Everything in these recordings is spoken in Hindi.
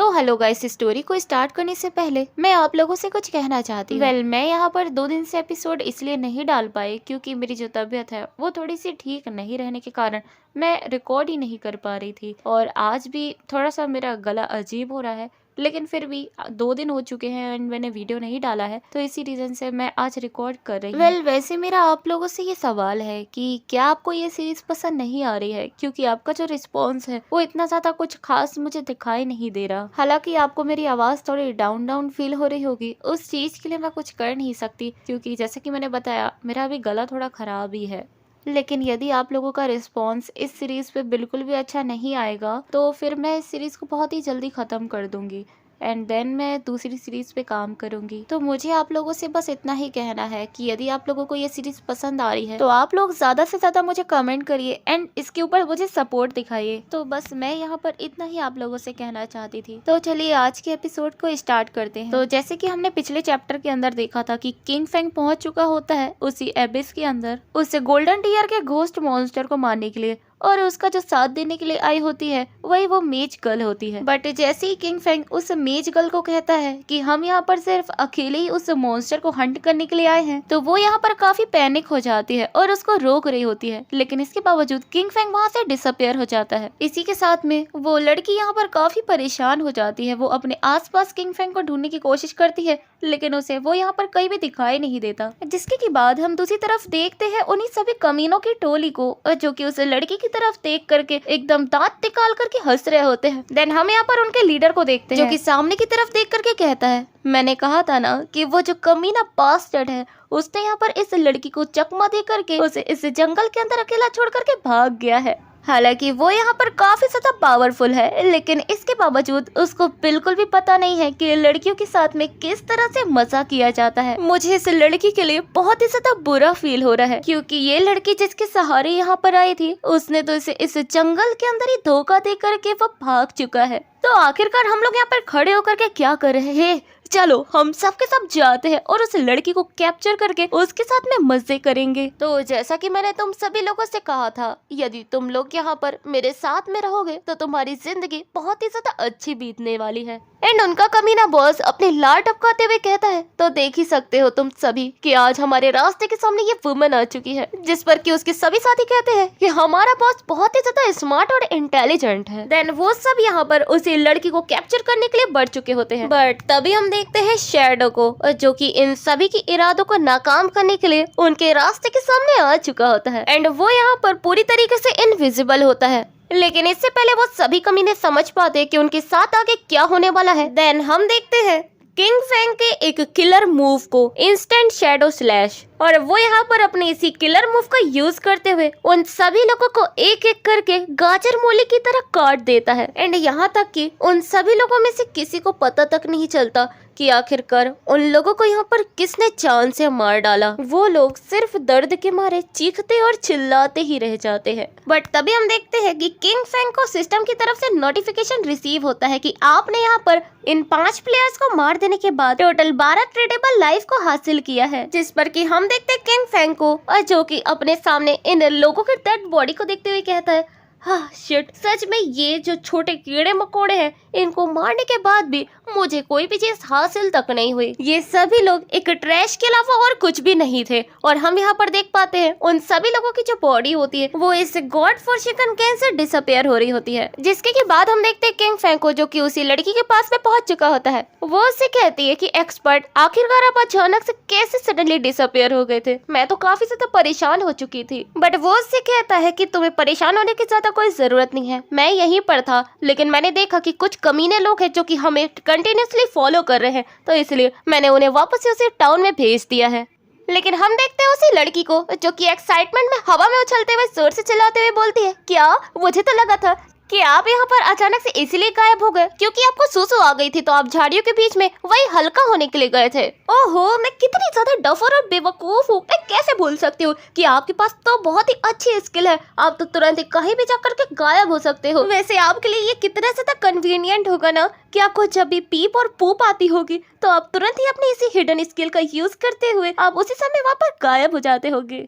तो हेलो गाइस, स्टोरी को स्टार्ट करने से पहले मैं आप लोगों से कुछ कहना चाहती हूँ। मैं यहाँ पर 2 दिन से एपिसोड इसलिए नहीं डाल पाई क्योंकि मेरी जो तबीयत है वो थोड़ी सी ठीक नहीं रहने के कारण मैं रिकॉर्ड ही नहीं कर पा रही थी। और आज भी थोड़ा सा मेरा गला अजीब हो रहा है, लेकिन फिर भी 2 दिन हो चुके हैं एंड मैंने वीडियो नहीं डाला है, तो इसी रीजन से मैं आज रिकॉर्ड कर रही हूँ। वैसे मेरा आप लोगों से ये सवाल है कि क्या आपको ये सीरीज पसंद नहीं आ रही है, क्योंकि आपका जो रिस्पॉन्स है वो इतना ज्यादा कुछ खास मुझे दिखाई नहीं दे रहा। हालांकि आपको मेरी आवाज थोड़ी डाउन डाउन फील हो रही होगी, उस चीज के लिए मैं कुछ कर नहीं सकती, क्योंकि जैसे कि मैंने बताया मेरा अभी गला थोड़ा खराब ही है। लेकिन यदि आप लोगों का रिस्पॉन्स इस सीरीज पे बिल्कुल भी अच्छा नहीं आएगा तो फिर मैं इस सीरीज को बहुत ही जल्दी खत्म कर दूंगी एंड देन मैं दूसरी सीरीज पे काम करूंगी। तो मुझे आप लोगों से बस इतना ही कहना है कि यदि आप लोगों को ये सीरीज पसंद आ रही है तो आप लोग ज्यादा से ज्यादा मुझे कमेंट करिए एंड इसके ऊपर मुझे सपोर्ट दिखाइए। तो बस मैं यहाँ पर इतना ही आप लोगों से कहना चाहती थी। तो चलिए आज के एपिसोड को स्टार्ट करते हैं। तो जैसे कि हमने पिछले चैप्टर के अंदर देखा था कि किंग फेंग पहुंच चुका होता है उसी एबिस के अंदर, उसे गोल्डन टीयर के घोस्ट मॉन्स्टर को मारने के लिए, और उसका जो साथ देने के लिए आई होती है वही वो मेज गर्ल होती है। बट जैसे ही किंग फेंग उस मेज गर्ल को कहता है कि हम यहाँ पर सिर्फ अकेले ही उस मॉन्स्टर को हंट करने के लिए आए हैं, तो वो यहाँ पर काफी पैनिक हो जाती है और उसको रोक रही होती है। लेकिन इसके बावजूद किंग फेंग वहाँ से डिसअपियर हो जाता है। इसी के साथ में वो लड़की यहाँ पर काफी परेशान हो जाती है। वो अपने आसपास किंग फेंग को ढूंढने की कोशिश करती है, लेकिन उसे वो यहाँ पर कहीं भी दिखाई नहीं देता। जिसके के बाद हम दूसरी तरफ देखते हैं उन्हीं सभी कमीनों की टोली को, जो कि उस लड़की की तरफ देख करके एकदम दांत निकाल करके हंस रहे होते हैं। देन हम यहाँ पर उनके लीडर को देखते हैं, जो कि सामने की तरफ देख करके कहता है, मैंने कहा था ना कि वो जो कमीना बास्टर्ड है उसने यहाँ पर इस लड़की को चकमा दे करके उसे इस जंगल के अंदर अकेला छोड़ करके भाग गया है। हालांकि वो यहाँ पर काफी ज्यादा पावरफुल है, लेकिन इसके बावजूद उसको बिल्कुल भी पता नहीं है कि लड़कियों के साथ में किस तरह से मजा किया जाता है। मुझे इस लड़की के लिए बहुत ही ज्यादा बुरा फील हो रहा है, क्योंकि ये लड़की जिसके सहारे यहाँ पर आई थी उसने तो इसे इस जंगल के अंदर ही धोखा दे करके वो भाग चुका है। तो आखिरकार हम लोग यहाँ पर खड़े होकर के क्या कर रहे हैं? चलो हम सब के सब जाते हैं और उस लड़की को कैप्चर करके उसके साथ में मजे करेंगे। तो जैसा कि मैंने तुम सभी लोगों से कहा था, यदि तुम लोग यहाँ पर मेरे साथ में रहोगे तो तुम्हारी जिंदगी बहुत ही ज्यादा अच्छी बीतने वाली है। एंड उनका कमीना बॉस अपने लार टपकाते हुए कहता है, तो देख ही सकते हो तुम सभी कि आज हमारे रास्ते के सामने ये वुमन आ चुकी है, जिस पर कि उसके सभी साथी कहते हैं कि हमारा बॉस बहुत ही ज्यादा स्मार्ट और इंटेलिजेंट है। देन वो सब यहाँ पर उसी लड़की को कैप्चर करने के लिए बढ़ चुके होते हैं। बट तभी हम देखते हैं शैडो को, जो कि इन सभी के इरादों को नाकाम करने के लिए उनके रास्ते के सामने आ चुका होता है। एंड वो यहाँ पर पूरी तरीके से इनविजिबल होता है, लेकिन इससे पहले वो सभी कमीने समझ पाते हैं कि उनके साथ आगे क्या होने वाला है। देन हम देखते हैं किंग फेंग के एक किलर मूव को, इंस्टेंट शैडो स्लैश, और वो यहाँ पर अपने इसी किलर मूव का यूज करते हुए उन सभी लोगों को एक एक करके गाजर मूली की तरह काट देता है। एंड यहाँ तक कि उन सभी लोगों में से किसी को पता तक नहीं चलता कि आखिरकार उन लोगों को यहाँ पर किसने जान से मार डाला। वो लोग सिर्फ दर्द के मारे चीखते और चिल्लाते ही रह जाते हैं। बट तभी हम देखते हैं कि किंग फेंग को सिस्टम की तरफ से नोटिफिकेशन रिसीव होता है कि आपने यहाँ पर इन 5 प्लेयर्स को मार देने के बाद टोटल 12 ट्रेडेबल लाइफ को हासिल किया है। जिस पर कि हम देखते हैं किंग फेंग को, और जो कि अपने सामने इन लोगों के डेड बॉडी को देखते हुए कहता है, हाँ शिट, सच में ये जो छोटे कीड़े मकोड़े हैं इनको मारने के बाद भी मुझे कोई भी चीज हासिल तक नहीं हुई। ये सभी लोग एक ट्रैश के अलावा और कुछ भी नहीं थे। और हम यहाँ पर देख पाते हैं उन सभी लोगों की जो बॉडी होती है वो इस God forsaken can say disappear हो रही होती है। जिसके के बाद हम देखते हैं किंग फेंग को, जो कि उसी लड़की के पास में पहुंच चुका होता है। वो उससे कहती है कि एक्सपर्ट, आखिरकार आप अचानक से कैसे सडनली डिसअपियर हो गए थे? मैं तो काफी ज्यादा परेशान हो चुकी थी। बट वो उससे कहता है कि तुम्हें परेशान होने की ज्यादा कोई जरूरत नहीं है, मैं यहीं पर था, लेकिन मैंने देखा कि कुछ कमीने लोग हैं जो कि हमें कंटिन्यूअसली फॉलो कर रहे हैं, तो इसलिए मैंने उन्हें वापस से उसी टाउन में भेज दिया है। लेकिन हम देखते हैं उसी लड़की को, जो कि एक्साइटमेंट में हवा में उछलते हुए जोर से चिल्लाते हुए बोलती है, क्या मुझे तो लगा था कि आप यहाँ पर अचानक से इसीलिए गायब हो गए क्योंकि आपको सुसु आ गई थी, तो आप झाड़ियों के बीच में वही हल्का होने के लिए गए थे। ओहो, मैं कितनी ज्यादा डफर और बेवकूफ हूँ। मैं कैसे भूल सकती हूँ कि आपके पास तो बहुत ही अच्छी स्किल है, आप तो तुरंत ही कहीं भी जाकर के गायब हो सकते हो। वैसे आपके लिए ये कितना ज्यादा कन्वीनियंट होगा ना कि आपको जब भी पीप और पूप आती होगी तो आप तुरंत ही अपनी इसी हिडन स्किल का यूज करते हुए आप उसी समय वहाँ पर गायब हो जाते होगे।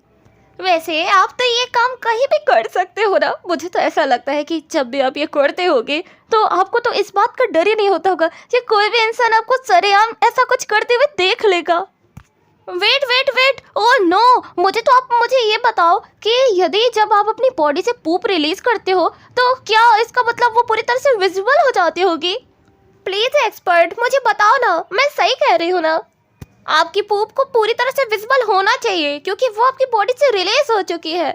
वैसे आप तो ये काम कहीं भी कर सकते हो ना। मुझे तो ऐसा लगता है कि जब भी आप ये करते होगे तो आपको तो इस बात का डर ही नहीं होता होगा कि कोई भी इंसान आपको सरेआम ऐसा कुछ करते हुए देख लेगा। Wait wait wait, oh no. मुझे ये बताओ कि यदि जब आप अपनी बॉडी से पूप रिलीज करते हो तो क्या इसका मतलब वो पूरी तरह से विजिबल हो जाती होगी? प्लीज एक्सपर्ट मुझे बताओ ना, मैं सही कह रही हूँ ना? आपकी पूप को पूरी तरह से विजिबल होना चाहिए क्योंकि वो आपकी बॉडी से रिलीज हो चुकी है।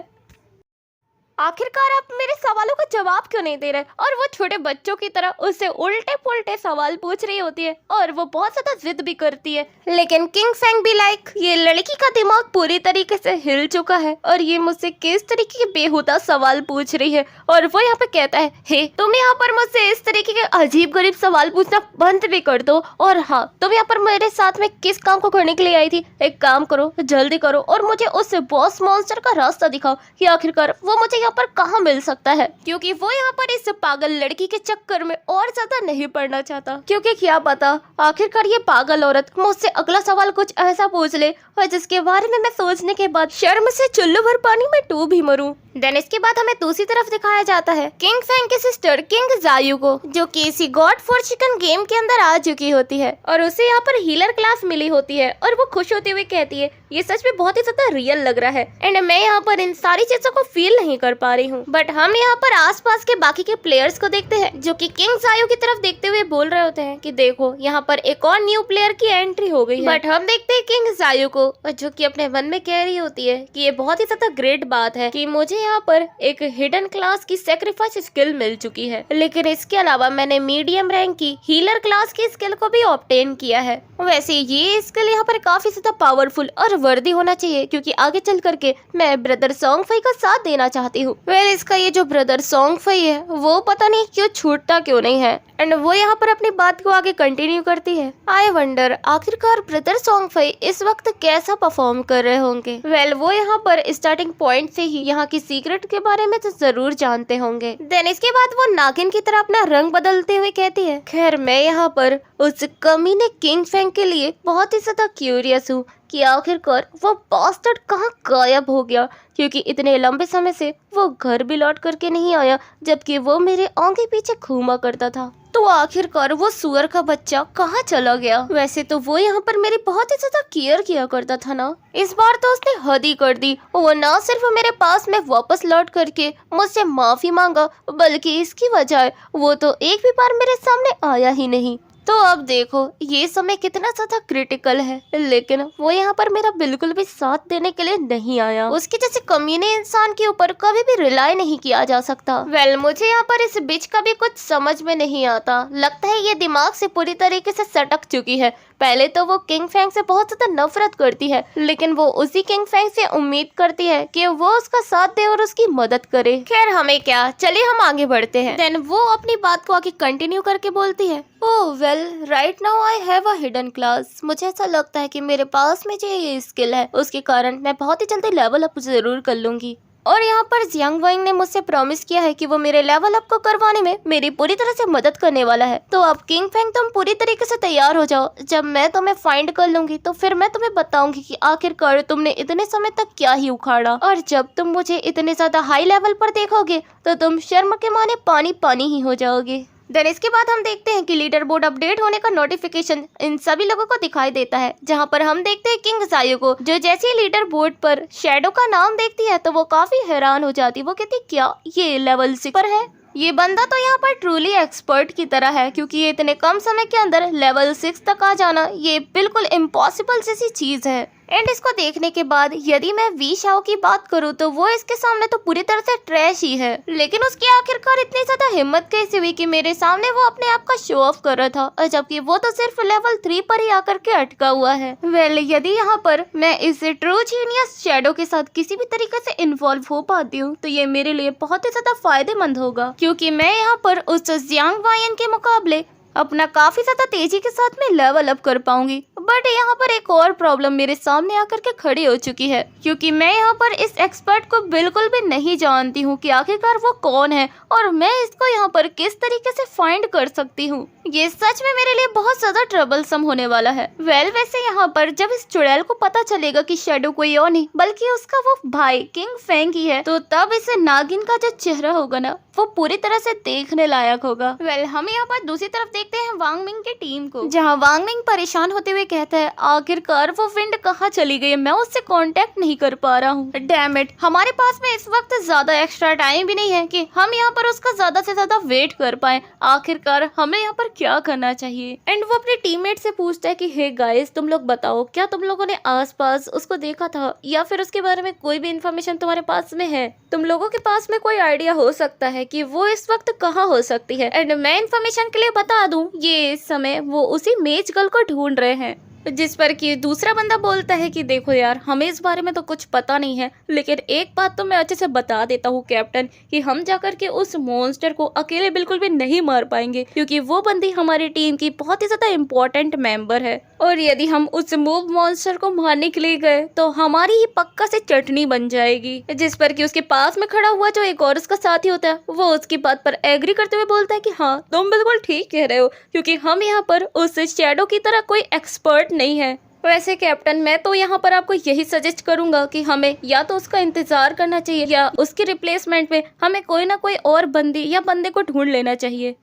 आखिरकार आप मेरे सवालों का जवाब क्यों नहीं दे रहे? और वो छोटे बच्चों की तरह उससे उल्टे पुल्टे सवाल पूछ रही होती है और वो बहुत ज्यादा जिद भी करती है। लेकिन किंग फेंग भी लाइक, ये लड़की का दिमाग पूरी तरीके से हिल चुका है और ये मुझसे किस तरीके के बेहुदा सवाल पूछ रही है। और वो यहाँ पे कहता है, हे तुम यहाँ पर मुझसे इस तरीके के अजीब गरीब सवाल पूछना बंद भी कर दो। और हाँ, तुम यहाँ पर मेरे साथ में किस काम को करने के लिए आई थी? एक काम करो, जल्दी करो और मुझे उस बॉस मॉन्स्टर का रास्ता दिखाओ कि आखिरकार वो मुझे यहाँ पर कहाँ मिल सकता है, क्योंकि वो यहाँ पर इस पागल लड़की के चक्कर में और ज्यादा नहीं पड़ना चाहता। क्योंकि क्या पता आखिरकार ये पागल औरत मुझसे अगला सवाल कुछ ऐसा पूछ ले और जिसके बारे में मैं सोचने के बाद शर्म से चुल्लू भर पानी में डूब ही मरूं। देन इसके बाद हमें दूसरी तरफ दिखाया जाता है किंग फेंग की सिस्टर किंग जायू को, जो कि इसी गॉड फॉर चिकन गेम के अंदर आ चुकी होती है और उसे यहाँ पर हीलर क्लास मिली होती है और वो खुश होते हुए कहती है, ये सच में बहुत ही ज्यादा रियल लग रहा है एंड मैं यहाँ पर इन सारी चीजों को फील नहीं कर पा रही हूँ। बट हम यहाँ पर आसपास के बाकी के प्लेयर्स को देखते हैं जो कि किंग जायू की तरफ देखते हुए बोल रहे होते हैं कि देखो यहाँ पर एक और न्यू प्लेयर की एंट्री हो गई है। बट हम देखते हैं किंग जायू को जो कि अपने मन में कह रही होती है कि ये बहुत ही ज्यादा ग्रेट बात है कि मुझे यहाँ पर एक हिडन क्लास की सैक्रिफाइस स्किल मिल चुकी है, लेकिन इसके अलावा मैंने मीडियम रैंक की हीलर क्लास की स्किल को भी ऑब्टेन किया है। वैसे ये स्किल यहाँ पर काफी ज्यादा पावरफुल और वर्दी होना चाहिए क्योंकि आगे चल करके मैं ब्रदर सॉन्ग फई का साथ देना चाहती हूँ। वेल इसका ये जो ब्रदर सॉन्ग फई है वो पता नहीं क्यों छूटता क्यों नहीं है एंड वो यहाँ पर अपनी बात को आगे कंटिन्यू करती है। आई वंडर आखिरकार ब्रदर सॉन्ग फई इस वक्त कैसा परफॉर्म कर रहे होंगे। वेल वो यहाँ पर स्टार्टिंग पॉइंट से ही यहाँ की सीक्रेट के बारे में तो जरूर जानते होंगे। देन इसके बाद वो नागिन की तरह अपना रंग बदलते हुए कहती है, खैर मैं यहाँ पर उस कमीने किंग फेंग के लिए बहुत ही ज्यादा क्यूरियस हूँ कि आखिरकार वो बास्टर्ड कहाँ गायब हो गया, क्योंकि इतने लंबे समय से वो घर भी लौट करके नहीं आया जबकि वो मेरे आगे पीछे घूमा करता था। तो आखिरकार वो सुअर का बच्चा कहाँ चला गया? वैसे तो वो यहाँ पर मेरी बहुत ही ज्यादा केयर किया करता था ना, इस बार तो उसने हद ही कर दी। वो ना सिर्फ मेरे पास में वापस लौट करके मुझसे माफी मांगा बल्कि इसकी वजह वो तो एक भी बार मेरे सामने आया ही नहीं। तो अब देखो ये समय कितना ज्यादा क्रिटिकल है, लेकिन वो यहाँ पर मेरा बिल्कुल भी साथ देने के लिए नहीं आया। उसके जैसे कमीने इंसान के ऊपर कभी भी रिलाई नहीं किया जा सकता। वेल मुझे यहाँ पर इस बिच का भी कुछ समझ में नहीं आता। लगता है ये दिमाग से पूरी तरीके से सटक चुकी है। पहले तो वो किंग फेंग से बहुत ज्यादा नफरत करती है, लेकिन वो उसी किंग फेंग से उम्मीद करती है कि वो उसका साथ दे और उसकी मदद करे। खैर हमें क्या, चलिए हम आगे बढ़ते हैं। देन वो अपनी बात को आगे कंटिन्यू करके बोलती है, ओह well right now I have a hidden class. मुझे ऐसा लगता है कि मेरे पास में जो ये स्किल है उसके कारण मैं बहुत ही जल्दी लेवल अप जरूर कर लूंगी। और यहाँ पर जियांग वाइंग ने मुझसे प्रॉमिस किया है कि वो मेरे लेवल अप को करवाने में मेरी पूरी तरह से मदद करने वाला है। तो अब किंग फेंग तुम पूरी तरीके से तैयार हो जाओ। जब मैं तुम्हें फाइंड कर लूंगी तो फिर मैं तुम्हें बताऊंगी कि आखिरकार तुमने इतने समय तक क्या ही उखाड़ा। और जब तुम मुझे इतने ज्यादा हाई लेवल पर देखोगे तो तुम शर्म के माने पानी पानी ही हो जाओगे। देन इसके बाद हम देखते हैं कि लीडर बोर्ड अपडेट होने का नोटिफिकेशन इन सभी लोगों को दिखाई देता है, जहां पर हम देखते हैं किंग जायू को, जो जैसे ही लीडर बोर्ड पर शैडो का नाम देखती है तो वो काफी हैरान हो जाती है। वो कहती क्या ये लेवल 6 पर है? ये बंदा तो यहाँ पर ट्रूली एक्सपर्ट की तरह है, क्योंकि ये इतने कम समय के अंदर लेवल 6 तक आ जाना ये बिल्कुल इम्पॉसिबल जैसी चीज है। एंड इसको देखने के बाद यदि मैं वी शाओ की बात करूँ तो वो इसके सामने तो पूरी तरह से ट्रैश ही है, लेकिन उसकी आखिरकार इतनी ज्यादा हिम्मत कैसे हुई कि मेरे सामने वो अपने आप का शो ऑफ कर रहा था, और जबकि वो तो सिर्फ लेवल 3 पर ही आकर के अटका हुआ है। वेल यदि यहाँ पर मैं इस ट्रू जीनियस शैडो के साथ किसी भी तरीके से इन्वॉल्व हो पाती हूँ तो ये मेरे लिए बहुत ही ज्यादा फायदेमंद होगा, क्योंकि मैं यहाँ पर उस जियांग वायन के मुकाबले अपना काफी ज्यादा तेजी के साथ में लेवल अप कर पाऊंगी। बट यहाँ पर एक और प्रॉब्लम मेरे सामने आकर के खड़ी हो चुकी है, क्योंकि मैं यहाँ पर इस एक्सपर्ट को बिल्कुल भी नहीं जानती हूँ कि आखिरकार वो कौन है और मैं इसको यहाँ पर किस तरीके से फाइंड कर सकती हूँ। ये सच में मेरे लिए बहुत ज्यादा ट्रबलसम होने वाला है। वैसे यहाँ पर जब इस चुड़ैल को पता चलेगा कि शैडो कोई और नहीं बल्कि उसका वो भाई किंग फेंग ही है, तो तब इसे नागिन का जो चेहरा होगा ना, वो पूरी तरह से देखने लायक होगा। हम यहाँ पर दूसरी तरफ देखते हैं वांग मिंग की टीम को, जहाँ वांग मिंग परेशान होते हुए कहता है आखिरकार वो विंड कहाँ चली गई, मैं उससे कांटेक्ट नहीं कर पा रहा हूँ। डैम इट, हमारे पास में इस वक्त ज्यादा एक्स्ट्रा टाइम भी नहीं है कि हम यहाँ पर उसका ज्यादा से ज्यादा वेट कर पाए। आखिरकार हमें यहाँ पर क्या करना चाहिए। एंड वो अपने टीममेट से पूछता है कि हे गाइस, तुम लोग बताओ, क्या तुम लोगों ने आसपास उसको देखा था या फिर उसके बारे में कोई भी इन्फॉर्मेशन तुम्हारे पास में है? तुम लोगों के पास में कोई आइडिया हो सकता है कि वो इस वक्त कहाँ हो सकती है? एंड मैं इन्फॉर्मेशन के लिए बता दूं, ये इस समय वो उसी मेज गर्ल को ढूंढ रहे हैं। जिस पर कि दूसरा बंदा बोलता है कि देखो यार, हमें इस बारे में तो कुछ पता नहीं है, लेकिन एक बात तो मैं अच्छे से बता देता हूँ कैप्टन, कि हम जाकर के उस मॉन्स्टर को अकेले बिल्कुल भी नहीं मार पाएंगे, क्योंकि वो बंदी हमारी टीम की बहुत ही ज्यादा इम्पोर्टेंट मेंबर है। और यदि हम उस मूव मॉन्स्टर को मारने के लिए गए तो हमारी ही पक्का से चटनी बन जाएगी। जिस पर कि उसके पास में खड़ा हुआ जो एक और उसका साथी होता है, वो उसकी बात पर एग्री करते हुए बोलता है कि हाँ, तुम बिल्कुल ठीक कह रहे हो, क्योंकि हम यहाँ पर उस शैडो की तरह कोई एक्सपर्ट नहीं है। वैसे कैप्टन, मैं तो यहाँ पर आपको यही सजेस्ट करूंगा कि हमें या तो उसका इंतजार करना चाहिए या उसके रिप्लेसमेंट में हमें कोई ना कोई और बंदी या बंदे को ढूंढ लेना चाहिए।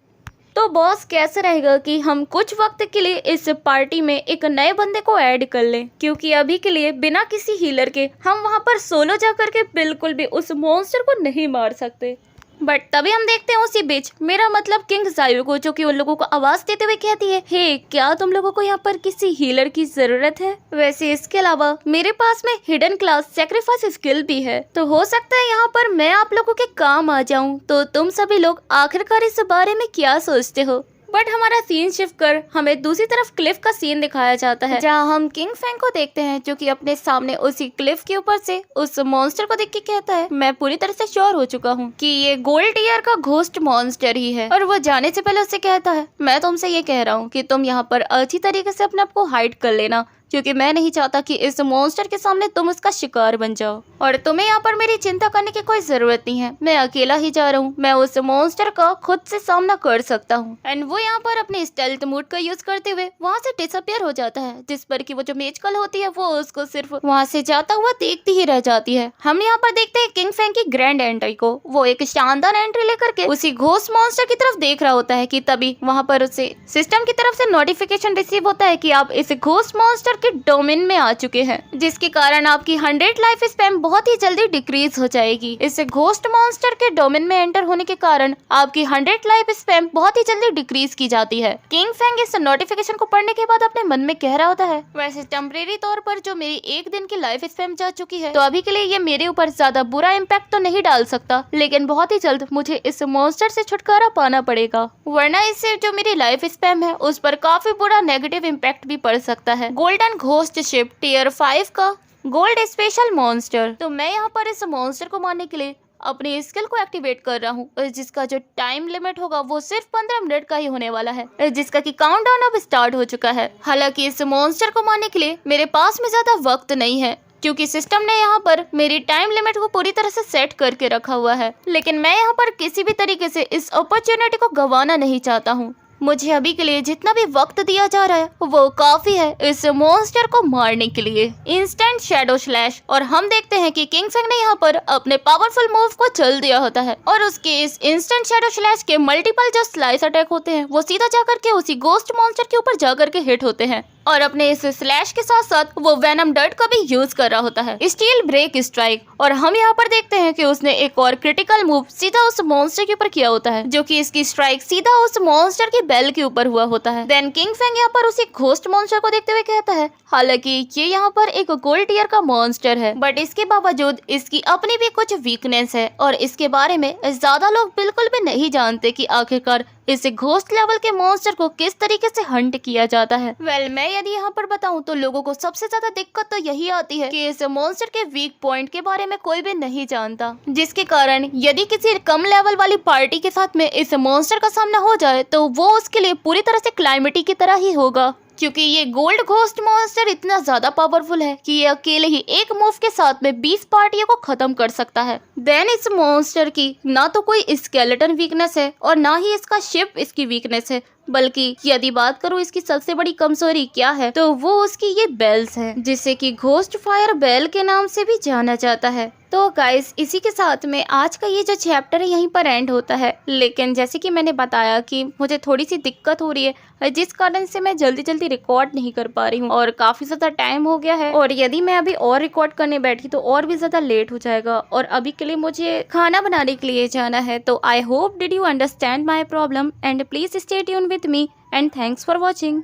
तो बॉस, कैसे रहेगा कि हम कुछ वक्त के लिए इस पार्टी में एक नए बंदे को ऐड कर लें, क्योंकि अभी के लिए बिना किसी हीलर के हम वहाँ पर सोलो जाकर के बिल्कुल भी उस मॉन्स्टर को नहीं मार सकते। बट तभी हम देखते हैं उसी बीच मेरा मतलब किंग ज़ायू को, जो कि उन लोगों को आवाज देते हुए कहती है, हे क्या तुम लोगों को यहाँ पर किसी हीलर की जरूरत है? वैसे इसके अलावा मेरे पास में हिडन क्लास सैक्रिफाइस स्किल भी है, तो हो सकता है यहाँ पर मैं आप लोगों के काम आ जाऊँ। तो तुम सभी लोग आखिरकार इस बारे में क्या सोचते हो? बट हमारा सीन शिफ्ट कर हमें दूसरी तरफ क्लिफ का सीन दिखाया जाता है, जहाँ हम किंग फेंग को देखते हैं, जो कि अपने सामने उसी क्लिफ के ऊपर से उस मॉन्स्टर को देख के कहता है, मैं पूरी तरह से श्योर हो चुका हूँ कि ये गोल्ड ईयर का घोस्ट मॉन्स्टर ही है। और वो जाने से पहले उससे कहता है, मैं तुमसे ये कह रहा हूँ कि तुम यहाँ पर अच्छी तरीके से अपने आप को हाइड कर लेना, क्योंकि मैं नहीं चाहता कि इस मॉन्स्टर के सामने तुम उसका शिकार बन जाओ। और तुम्हें यहाँ पर मेरी चिंता करने की कोई जरूरत नहीं है, मैं अकेला ही जा रहा हूँ, मैं उस मॉन्स्टर का खुद से सामना कर सकता हूँ। एंड वो यहाँ पर अपने स्टेल्थ मोड का यूज करते हुए वहाँ से डिसअपियर हो जाता है, जिस पर कि वो जो मेजकल होती है वो उसको सिर्फ वहाँ से जाता हुआ देखती ही रह जाती है। हम यहाँ पर देखते हैं किंग फेंग की ग्रैंड एंट्री को। वो एक शानदार एंट्री लेकर के उसी घोस्ट मॉन्स्टर की तरफ देख रहा होता है कि तभी वहाँ पर उसे सिस्टम की तरफ से नोटिफिकेशन रिसीव होता है कि आप इस घोस्ट मॉन्स्टर के डोमेन में आ चुके हैं, जिसके कारण आपकी 100 लाइफ स्पैम बहुत ही जल्दी डिक्रीज हो जाएगी। इस घोस्ट मॉन्स्टर के डोमेन में एंटर होने के कारण आपकी 100 लाइफ स्पैम बहुत ही जल्दी डिक्रीज की जाती है। किंग फेंग इस नोटिफिकेशन को पढ़ने के बाद अपने मन में कह रहा होता है, वैसे टेम्परेरी तौर पर जो मेरी एक दिन की लाइफ स्पैम जा चुकी है, तो अभी के लिए ये मेरे ऊपर ज्यादा बुरा इम्पैक्ट तो नहीं डाल सकता, लेकिन बहुत ही जल्द मुझे इस मॉन्स्टर से छुटकारा पाना पड़ेगा, वरना इससे जो मेरी लाइफ स्पैम है उस पर काफी बुरा नेगेटिव इम्पैक्ट भी पड़ सकता है। गोल्डन घोस्ट शिप टियर 5 का गोल्ड स्पेशल मॉन्स्टर। तो मैं यहाँ पर इस मॉन्स्टर को मारने के लिए अपनी स्किल को एक्टिवेट कर रहा हूँ, जिसका जो टाइम लिमिट होगा वो सिर्फ 15 मिनट का ही होने वाला है, जिसका कि काउंटडाउन अब स्टार्ट हो चुका है। हालांकि इस मॉन्स्टर को मारने के लिए मेरे पास में ज्यादा वक्त नहीं है, क्योंकि सिस्टम ने यहाँ पर मेरी टाइम लिमिट को पूरी तरह से सेट करके रखा हुआ है, लेकिन मैं यहाँ पर किसी भी तरीके से इस अपॉर्चुनिटी को गंवाना नहीं चाहता हूँ। मुझे अभी के लिए जितना भी वक्त दिया जा रहा है वो काफी है इस मॉन्स्टर को मारने के लिए। Instant shadow slash. और हम देखते हैं कि किंग फेंग ने यहाँ पर अपने पावरफुल मूव को चल दिया होता है, और उसके इस इंस्टेंट शैडो स्लैश के मल्टीपल जो स्लाइस अटैक होते हैं वो सीधा जाकर के उसी घोस्ट मॉन्स्टर के ऊपर जाकर के हिट होते हैं, और अपने इस स्लैश के साथ साथ वो वेनम डर्ट का भी यूज कर रहा होता है, स्टील ब्रेक स्ट्राइक। और हम यहाँ पर देखते हैं कि उसने एक और क्रिटिकल मूव सीधा उस मॉन्स्टर के ऊपर किया होता है, जो कि इसकी स्ट्राइक सीधा उस मॉन्स्टर की बेल के ऊपर हुआ होता है। देन किंग फेंग यहाँ पर उसी घोस्ट मॉन्स्टर को देखते हुए कहता है, हालांकि ये यहाँ पर एक गोल्ड टीयर का मॉन्स्टर है, बट इसके बावजूद इसकी अपनी भी कुछ वीकनेस है, और इसके बारे में ज्यादा लोग बिल्कुल भी नहीं जानते कि आखिरकार इस घोस्ट लेवल के मॉन्स्टर को किस तरीके से हंट किया जाता है। मैं यदि यहाँ पर बताऊं तो लोगों को सबसे ज्यादा दिक्कत तो यही आती है कि इस मॉन्स्टर के वीक पॉइंट के बारे में कोई भी नहीं जानता, जिसके कारण यदि किसी कम लेवल वाली पार्टी के साथ में इस मॉन्स्टर का सामना हो जाए तो वो उसके लिए पूरी तरह से क्लाइमेटी की तरह ही होगा, क्योंकि ये गोल्ड घोस्ट मॉन्स्टर इतना ज्यादा पावरफुल है कि ये अकेले ही एक मूव के साथ में 20 पार्टियों को खत्म कर सकता है। देन इस मॉन्स्टर की ना तो कोई स्केलेटन वीकनेस है और ना ही इसका शिप इसकी वीकनेस है, बल्कि यदि बात करूँ इसकी सबसे बड़ी कमजोरी क्या है तो वो उसकी ये बेल्स है, जिसे कि घोस्ट फायर बेल के नाम से भी जाना जाता है। तो गाइस इसी के साथ में आज का ये जो चैप्टर है यहीं पर एंड होता है। लेकिन जैसे कि मैंने बताया कि मुझे थोड़ी सी दिक्कत हो रही है, जिस कारण से मैं जल्दी जल्दी रिकॉर्ड नहीं कर पा रही हूँ और काफी ज्यादा टाइम हो गया है, और यदि मैं अभी और रिकॉर्ड करने बैठी तो और भी ज्यादा लेट हो जाएगा और अभी के लिए मुझे खाना बनाने के लिए जाना है। तो I hope did you understand my problem and please stay tune with me and thanks for watching.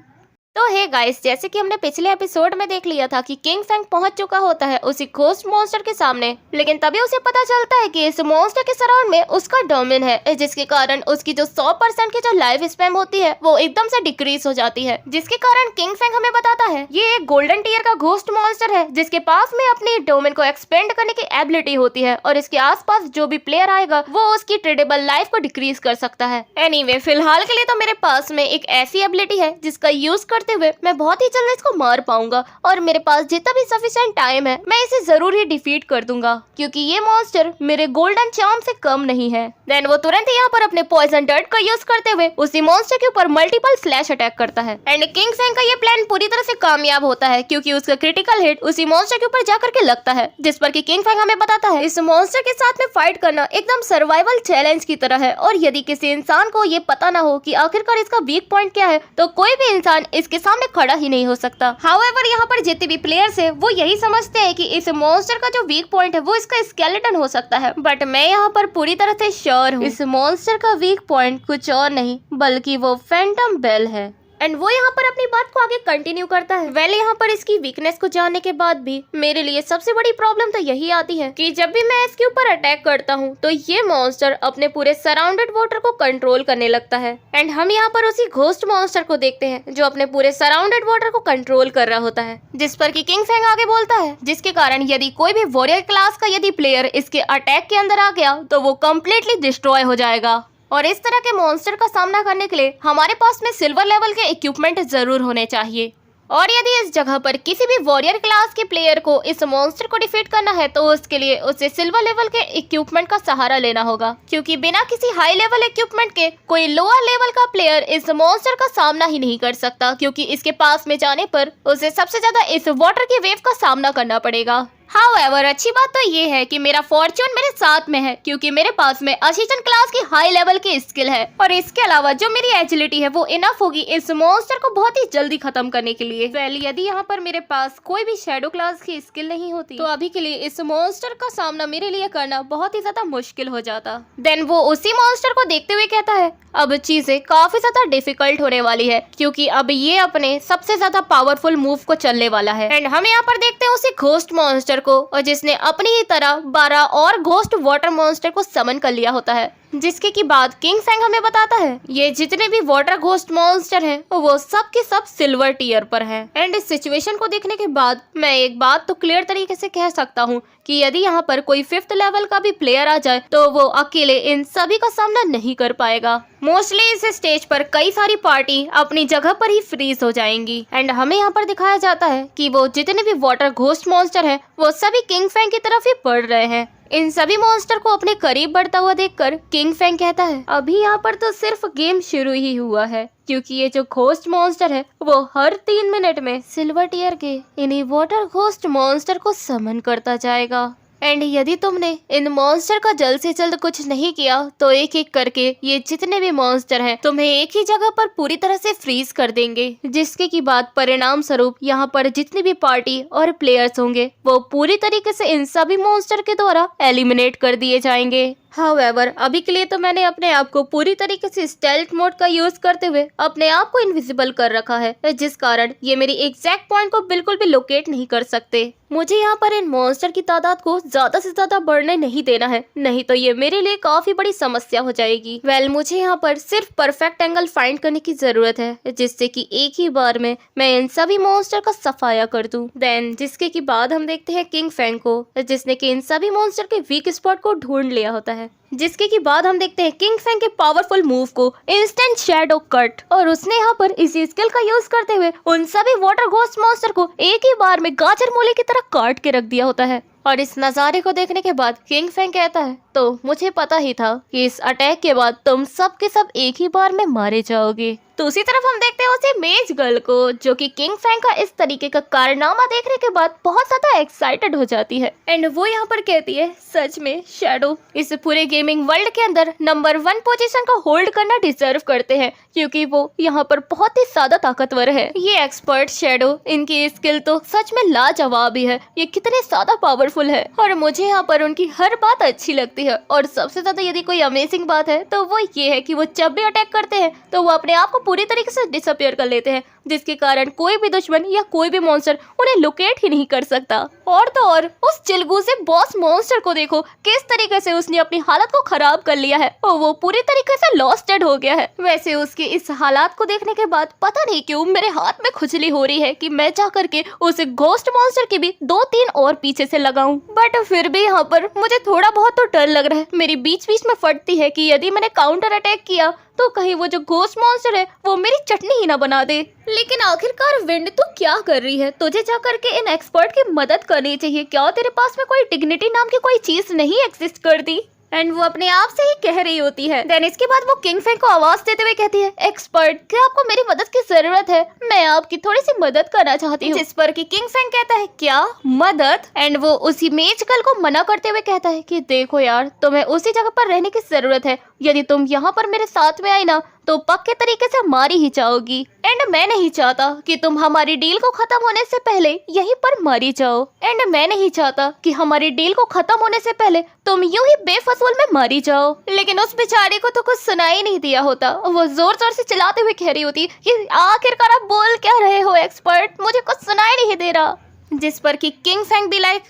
तो हे गाइस, जैसे कि हमने पिछले एपिसोड में देख लिया था कि किंग फैंग पहुंच चुका होता है उसी घोस्ट मॉन्स्टर के सामने, लेकिन तभी उसे पता चलता है कि इस मॉन्स्टर के सराउंड में उसका डोमेन है, जिसके कारण उसकी जो 100% की जो लाइफ स्पैम होती है वो एकदम से डिक्रीज हो जाती है, जिसके कारण किंग फैंग हमें बताता है ये एक गोल्डन टीयर का घोस्ट मॉन्स्टर है जिसके पास में अपनी डोमेन को एक्सपेंड करने की एबिलिटी होती है और इसके आसपास जो भी प्लेयर आएगा वो उसकी ट्रेडेबल लाइफ को डिक्रीज कर सकता है। एनीवे, फिलहाल के लिए तो मेरे पास में एक ऐसी एबिलिटी है जिसका यूज करते हुए मैं बहुत ही जल्द इसको मार पाऊंगा और मेरे पास जितना भी सफिशिएंट टाइम है मैं इसे जरूर ही डिफीट कर दूंगा, क्योंकि ये मॉन्स्टर मेरे गोल्डन चार्म से कम नहीं है। देन वो तुरंत यहाँ पर अपने पॉइजन डर्ट का यूज करते हुए उसी मॉन्स्टर के ऊपर मल्टीपल स्लैश अटैक करता है एंड किंग फैंग का ये प्लान पूरी तरह से कामयाब होता है, क्योंकि उसका क्रिटिकल हिट उसी मॉन्स्टर के ऊपर जाकर के लगता है, जिस पर कि किंग फैंग हमें बताता है इस मॉन्स्टर के साथ में फाइट करना एकदम सर्वाइवल चैलेंज की तरह है, और यदि किसी इंसान को ये पता ना हो कि आखिरकार इसका वीक पॉइंट क्या है तो कोई भी इंसान इसके सामने खड़ा ही नहीं हो सकता। हाउएवर यहाँ पर जितने भी प्लेयर्स है वो यही समझते हैं कि इस मॉन्स्टर का जो वीक पॉइंट है वो इसका स्केलेटन हो सकता है, बट मैं यहाँ पर पूरी तरह से श्योर हूँ इस मॉन्स्टर का वीक पॉइंट कुछ और नहीं बल्कि वो फैंटम बेल है। एंड वो यहाँ पर अपनी बात को आगे कंटिन्यू करता है। यहाँ पर इसकी वीकनेस को जानने के बाद भी मेरे लिए सबसे बड़ी प्रॉब्लम तो यही आती है कि जब भी मैं इसके ऊपर अटैक करता हूँ तो ये मॉन्स्टर अपने पूरे सराउंडेड वाटर को कंट्रोल करने लगता है एंड हम यहाँ पर उसी घोस्ट मॉन्स्टर को देखते हैं जो अपने पूरे सराउंडेड वाटर को कंट्रोल कर रहा होता है, जिस पर कि किंग फैंग आगे बोलता है जिसके कारण यदि कोई भी वॉरियर क्लास का यदि प्लेयर इसके अटैक के अंदर आ गया तो वो कम्प्लीटली डिस्ट्रॉय हो जाएगा। और इस तरह के मॉन्स्टर का सामना करने के लिए हमारे पास में सिल्वर लेवल के इक्विपमेंट जरूर होने चाहिए, और यदि इस जगह पर किसी भी वॉरियर क्लास के प्लेयर को इस मॉन्स्टर को डिफीट करना है तो उसके लिए उसे सिल्वर लेवल के इक्विपमेंट का सहारा लेना होगा, क्योंकि बिना किसी हाई लेवल इक्विपमेंट के कोई लोअर लेवल का प्लेयर इस मॉन्स्टर का सामना ही नहीं कर सकता, क्योंकि इसके पास में जाने पर उसे सबसे ज्यादा इस वाटर की वेव का सामना करना पड़ेगा। हाउएवर अच्छी बात तो ये है कि मेरा फॉर्च्यून मेरे साथ में है, क्योंकि मेरे पास में असिस्टेंट क्लास की हाई लेवल की स्किल है, और इसके अलावा जो मेरी एजिलिटी है वो इनफ होगी इस मॉन्स्टर को बहुत ही जल्दी खत्म करने के लिए। यदि यहाँ पर मेरे पास कोई भी शैडो क्लास की स्किल नहीं होती तो अभी के लिए इस मॉन्स्टर का सामना मेरे लिए करना बहुत ही ज्यादा मुश्किल हो जाता। देन वो उसी मॉन्स्टर को देखते हुए कहता है अब चीजें काफी ज्यादा डिफिकल्ट होने वाली है, क्योंकि अब ये अपने सबसे ज्यादा पावरफुल मूव को चलने वाला है। एंड हम यहाँ पर देखते हैं उसी घोस्ट मॉन्स्टर को, और जिसने अपनी ही तरह 12 और घोस्ट वाटर मॉन्स्टर को समन कर लिया होता है, जिसके की बात किंग फैंग हमें बताता है ये जितने भी वाटर घोस्ट मॉन्स्टर हैं वो सब के सब सिल्वर टीयर पर हैं। एंड इस सिचुएशन को देखने के बाद मैं एक बात तो क्लियर तरीके से कह सकता हूँ कि यदि यहाँ पर कोई 5th लेवल का भी प्लेयर आ जाए तो वो अकेले इन सभी का सामना नहीं कर पाएगा। मोस्टली इस स्टेज पर कई सारी पार्टी अपनी जगह पर ही फ्रीज हो जाएंगी। एंड हमें यहाँ पर दिखाया जाता है कि वो जितने भी वाटर घोस्ट मॉन्स्टर हैं वो सभी किंग फैंग की तरफ ही बढ़ रहे हैं। इन सभी मॉन्स्टर को अपने करीब बढ़ता हुआ देखकर किंग फैंग कहता है अभी यहाँ पर तो सिर्फ गेम शुरू ही हुआ है, क्योंकि ये जो घोस्ट मॉन्स्टर है वो हर 3 मिनट में सिल्वर टीयर के इन्हीं वाटर घोस्ट मॉन्स्टर को समन करता जाएगा। एंड यदि तुमने इन मॉन्स्टर का जल्द से जल्द कुछ नहीं किया तो एक एक करके ये जितने भी मॉन्स्टर हैं तुम्हें एक ही जगह पर पूरी तरह से फ्रीज कर देंगे, जिसके की बात परिणाम स्वरूप यहाँ पर जितनी भी पार्टी और प्लेयर्स होंगे वो पूरी तरीके से इन सभी मॉन्स्टर के द्वारा एलिमिनेट कर दिए जाएंगे। हाउएवर अभी के लिए तो मैंने अपने आप को पूरी तरीके से स्टेल्थ मोड का यूज करते हुए अपने आप को इनविजिबल कर रखा है, जिस कारण ये मेरी एग्जैक्ट पॉइंट को बिल्कुल भी लोकेट नहीं कर सकते। मुझे यहाँ पर इन मॉन्स्टर की तादाद को ज्यादा से ज्यादा बढ़ने नहीं देना है, नहीं तो ये मेरे लिए काफी बड़ी समस्या हो जाएगी। मुझे यहाँ पर सिर्फ परफेक्ट एंगल फाइंड करने की जरूरत है, जिससे कि एक ही बार में मैं इन सभी मॉन्स्टर का सफाया कर दूं। देन जिसके की बाद हम देखते हैं किंग फैंग को, जिसने कि इन सभी मॉन्स्टर के वीक स्पॉट को ढूंढ लिया होता है। जिसके की बाद हम देखते हैं किंग फैंग के पावरफुल मूव को, इंस्टेंट शैडो कट, और उसने यहाँ पर इसी स्किल का यूज करते हुए उन सभी वाटर घोस्ट मॉन्स्टर को एक ही बार में गाजर मूली की तरह काट के रख दिया होता है। और इस नजारे को देखने के बाद किंग फैंग कहता है, तो मुझे पता ही था कि इस अटैक के बाद तुम सब के सब एक ही बार में मारे जाओगे। दूसरी तरफ हम देखते हैं उसे मेज गर्ल को, जो कि किंग फैंग का इस तरीके का कारनामा देखने के बाद बहुत ज्यादा एक्साइटेड हो जाती है। एंड वो यहाँ पर कहती है, सच में शैडो इस पूरे गेमिंग वर्ल्ड के अंदर नंबर 1 पोजीशन को होल्ड करना डिजर्व करते हैं, क्योंकि वो यहाँ पर बहुत ही ज्यादा ताकतवर है। ये एक्सपर्ट शैडो, इनकी स्किल तो सच में लाजवाब ही है, ये कितने ज्यादा पावरफुल है और मुझे यहाँ पर उनकी हर बात अच्छी लगती है। और सबसे ज्यादा यदि कोई अमेजिंग बात है तो वो ये है कि वो जब भी अटैक करते हैं तो वो अपने आप को पूरी तरीके से डिसअपियर कर लेते हैं, जिसके कारण कोई भी दुश्मन या कोई भी मॉन्स्टर उन्हें लोकेट ही नहीं कर सकता। और तो और उस चिलगूजे बॉस मॉन्स्टर को देखो, किस तरीके से उसने अपनी हालत को खराब कर लिया है और वो पूरी तरीके से लॉस्टेड हो गया है। वैसे उसकी इस हालात को देखने के बाद पता नहीं क्यों मेरे हाथ में खुजली हो रही है कि मैं जा करके उस घोस्ट मॉन्स्टर की भी 2-3 और पीछे से लगाऊं। बट फिर भी यहाँ पर मुझे थोड़ा बहुत तो डर लग रहा है। मेरी बीच बीच में फटती है कि यदि मैंने काउंटर अटैक किया तो कहीं वो जो घोस्ट मॉन्स्टर है वो मेरी चटनी ही ना बना दे। लेकिन आखिरकार विंड तू क्या कर रही है? तुझे जा करके इन एक्सपर्ट की मदद करनी चाहिए। क्या तेरे पास में कोई डिग्निटी नाम की कोई चीज नहीं एग्जिस्ट करती? एंड वो अपने आप से ही कह रही होती है। देन इसके बाद वो किंग फैंग को आवाज देते हुए कहती है, एक्सपर्ट क्या आपको मेरी मदद की जरूरत है? मैं आपकी थोड़ी सी मदद करना चाहती हूँ। जिस पर कि किंग फैंग कहता है, क्या मदद? एंड वो उसी मेज गर्ल को मना करते हुए कहता है कि देखो यार, तुम्हें उसी जगह पर रहने की जरूरत है। यदि तुम यहाँ पर मेरे साथ में आई ना तो पक्के तरीके से मारी ही जाओगी। एंड मैं नहीं चाहता कि तुम हमारी डील को खत्म होने से पहले यहीं पर मारी जाओ। एंड मैं नहीं चाहता कि हमारी डील को खत्म होने से पहले तुम यूं ही बेफजूल में मारी जाओ। लेकिन उस बेचारे को तो कुछ सुनाई नहीं दिया होता। वो जोर जोर से चिल्लाते हुए कह रही होती कि आखिरकार आप बोल क्या रहे हो एक्सपर्ट? मुझे कुछ सुनाई नहीं दे रहा। जिस पर कि किंग फैंग भी लाइक,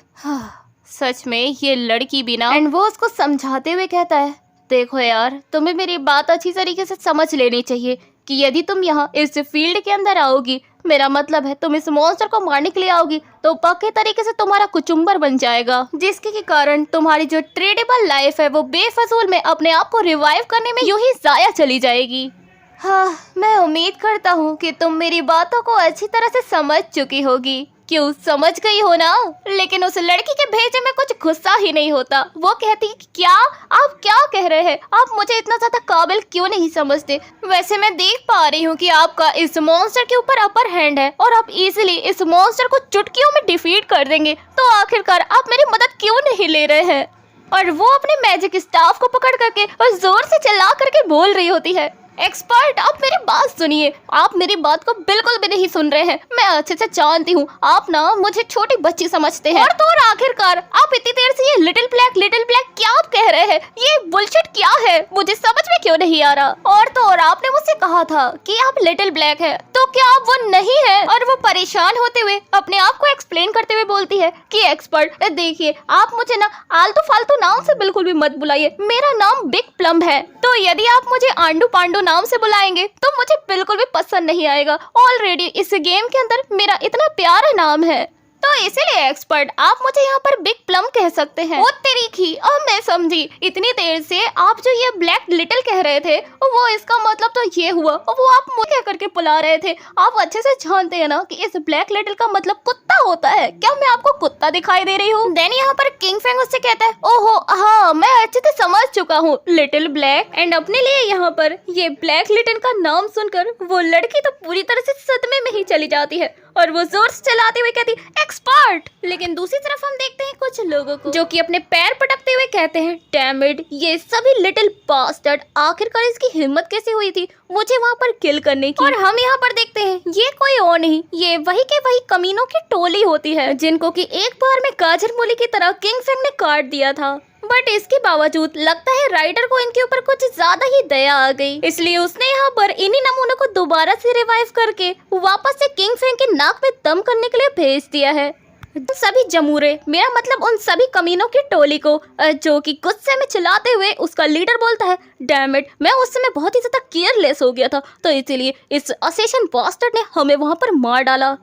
सच में ये लड़की भी ना। एंड वो उसको समझाते हुए कहता है, देखो यार, तुम्हें मेरी बात अच्छी तरीके से समझ लेनी चाहिए कि यदि तुम यहाँ इस फील्ड के अंदर आओगी, मेरा मतलब है तुम इस मॉन्स्टर को मारने के लिए आओगी, तो पक्के तरीके से तुम्हारा कुचुम्बर बन जाएगा, जिसके के कारण तुम्हारी जो ट्रेडेबल लाइफ है वो बेफजूल में अपने आप को रिवाइव करने में यूं ही जाया चली जाएगी। हाँ, मैं उम्मीद करता हूँ कि तुम मेरी बातों को अच्छी तरह से समझ चुकी होगी। क्यों, समझ गई हो ना? लेकिन उस लड़की के भेजे में कुछ गुस्सा ही नहीं होता। वो कहती, क्या आप क्या कह रहे हैं? आप मुझे इतना ज्यादा काबिल क्यों नहीं समझते? वैसे मैं देख पा रही हूँ कि आपका इस मॉन्स्टर के ऊपर अपर हैंड है और आप इजीली इस मॉन्स्टर को चुटकियों में डिफीट कर देंगे, तो आखिरकार आप मेरी मदद क्यों नहीं ले रहे हैं? और वो अपने मैजिक स्टाफ को पकड़ करके और जोर से चिल्ला करके बोल रही होती है, एक्सपर्ट आप मेरी बात सुनिए। आप मेरी बात को बिल्कुल भी नहीं सुन रहे हैं। मैं अच्छे से जानती हूँ आप ना मुझे छोटी बच्ची समझते हैं। और तो और आखिरकार आप इतनी देर से ये लिटिल ब्लैक क्या आप कह रहे हैं? ये बुलशिट क्या है? मुझे समझ में क्यों नहीं आ रहा? और तो और आपने मुझसे कहा था कि आप लिटिल ब्लैक है, तो क्या आप वो नहीं है? और वो परेशान होते हुए अपने आप को एक्सप्लेन करते हुए बोलती है कि एक्सपर्ट देखिए, आप मुझे ना आलतू फालतू नाम से बिल्कुल भी मत बुलाइए। मेरा नाम बिग प्लम है, तो यदि आप मुझे आंडू पांडू नाम से बुलाएंगे तो मुझे बिल्कुल भी पसंद नहीं आएगा। ऑलरेडी इस गेम के अंदर मेरा इतना प्यारा नाम है, तो इसीलिए एक्सपर्ट आप मुझे यहाँ पर बिग प्लम कह सकते हैं। वो तेरी की, अब मैं समझी। इतनी देर से आप जो ये ब्लैक लिटिल कह रहे थे वो इसका मतलब तो ये हुआ, वो आप मुझे करके बुला रहे थे। आप अच्छे से जानते हैं ना कि इस ब्लैक लिटिल का मतलब कुत्ता होता है। क्या मैं आपको कुत्ता दिखाई दे रही हूँ? देन यहाँ पर किंग फैंग उससे कहता है, ओहो हाँ, मैं अच्छे से समझ चुका हूँ, लिटिल ब्लैक। एंड अपने लिए यहाँ पर ये ब्लैक लिटिल का नाम सुनकर वो लड़की तो पूरी तरह से सदमे में ही चली जाती है और वो जोर से चलाते हुए कहती एक्सपर्ट। लेकिन दूसरी तरफ हम देखते हैं कुछ लोगों को जो कि अपने पैर पटकते हुए कहते हैं, डैम इट, ये सभी लिटिल बास्टर्ड, आखिरकार इसकी हिम्मत कैसे हुई थी मुझे वहाँ पर किल करने की? और हम यहाँ पर देखते हैं ये कोई और नहीं, ये वही के वही कमीनों की टोली होती है जिनको कि एक बार में गाजर मूली की तरह किंग फैंग ने काट दिया था। बट इसके बावजूद लगता है राइडर को इनके ऊपर कुछ ज्यादा ही दया आ गई, इसलिए उसने यहाँ पर इन्हीं नमूनों को दोबारा से रिवाइव करके वापस से किंग फेंग के नाक में दम करने के लिए भेज दिया है। सभी जमूरे, मेरा मतलब उन सभी कमीनों की टोली को, जो कि गुस्से में चिल्लाते हुए उसका लीडर बोलता है, डैम इट, मैं उस समय बहुत ही ज्यादा केयरलेस हो गया था, तो इसीलिए इस असेशन बास्टर्ड ने हमें वहां पर मार डाला।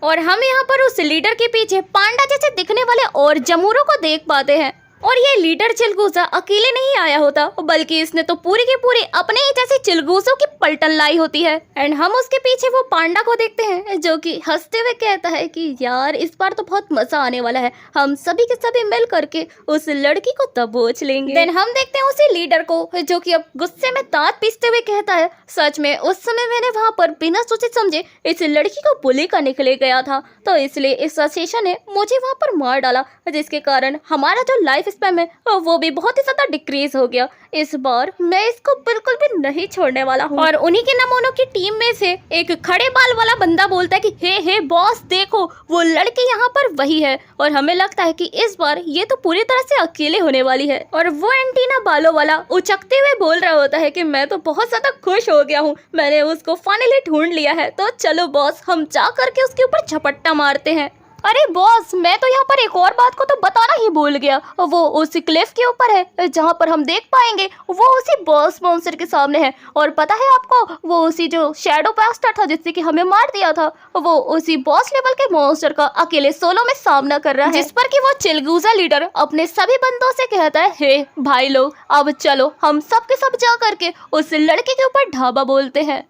और हम यहाँ पर उस लीडर के पीछे पांडा जैसे दिखने वाले और जमूरों को देख पाते हैं। और ये लीडर चिलगूजा अकेले नहीं आया होता, बल्कि इसने तो पूरी की पूरी अपने ही जैसे चिलगूसों की पलटन लाई होती है। एंड हम उसके पीछे वो पांडा को देखते हैं, जो कि हंसते हुए कहता है कि यार इस बार तो बहुत मजा आने वाला है, हम सभी के सभी मिल करके उस लड़की को दबोच लेंगे। देन हम देखते हैं उसी लीडर को, जो कि अब गुस्से में दांत पीसते हुए कहता है, सच में उस समय मैंने वहाँ पर बिना सोचे समझे इस लड़की को बुली करने के लिए गया था, तो इसलिए इस असेशन ने मुझे वहाँ पर मार डाला, जिसके कारण हमारा जो लाइफ स्पैन है वो भी बहुत ही ज्यादा डिक्रीज हो गया। इस बार मैं इसको बिल्कुल भी नहीं छोड़ने वाला हूँ। और उन्हीं के नमूनों की टीम में से एक खड़े बाल वाला बंदा बोलता है कि हे बॉस देखो, वो लड़की यहाँ पर वही है। और हमें लगता है कि इस बार ये तो पूरी तरह से अकेले होने वाली है। और वो एंटीना बालों वाला उचकते हुए बोल रहा होता है कि मैं तो बहुत ज्यादा खुश हो गया हूँ, मैंने उसको फाइनली ढूंढ लिया है, तो चलो बॉस हम जा करके उसके ऊपर झपट्टा मारते हैं। अरे बॉस, मैं तो यहाँ पर एक और बात को तो बताना ही भूल गया, वो उस क्लिफ के ऊपर है जहाँ पर हम देख पाएंगे वो उसी बॉस मॉन्स्टर के सामने है। और पता है आपको, वो उसी जो शैडो पास्टर था जिससे कि हमें मार दिया था, वो उसी बॉस लेवल के मॉन्स्टर का अकेले सोलो में सामना कर रहा है, जिस पर कि वो चिलगूजा लीडर अपने सभी बंदों से कहता है, हे भाई लोग अब चलो हम सब के सब जा करके उस लड़के के ऊपर ढाबा बोलते हैं।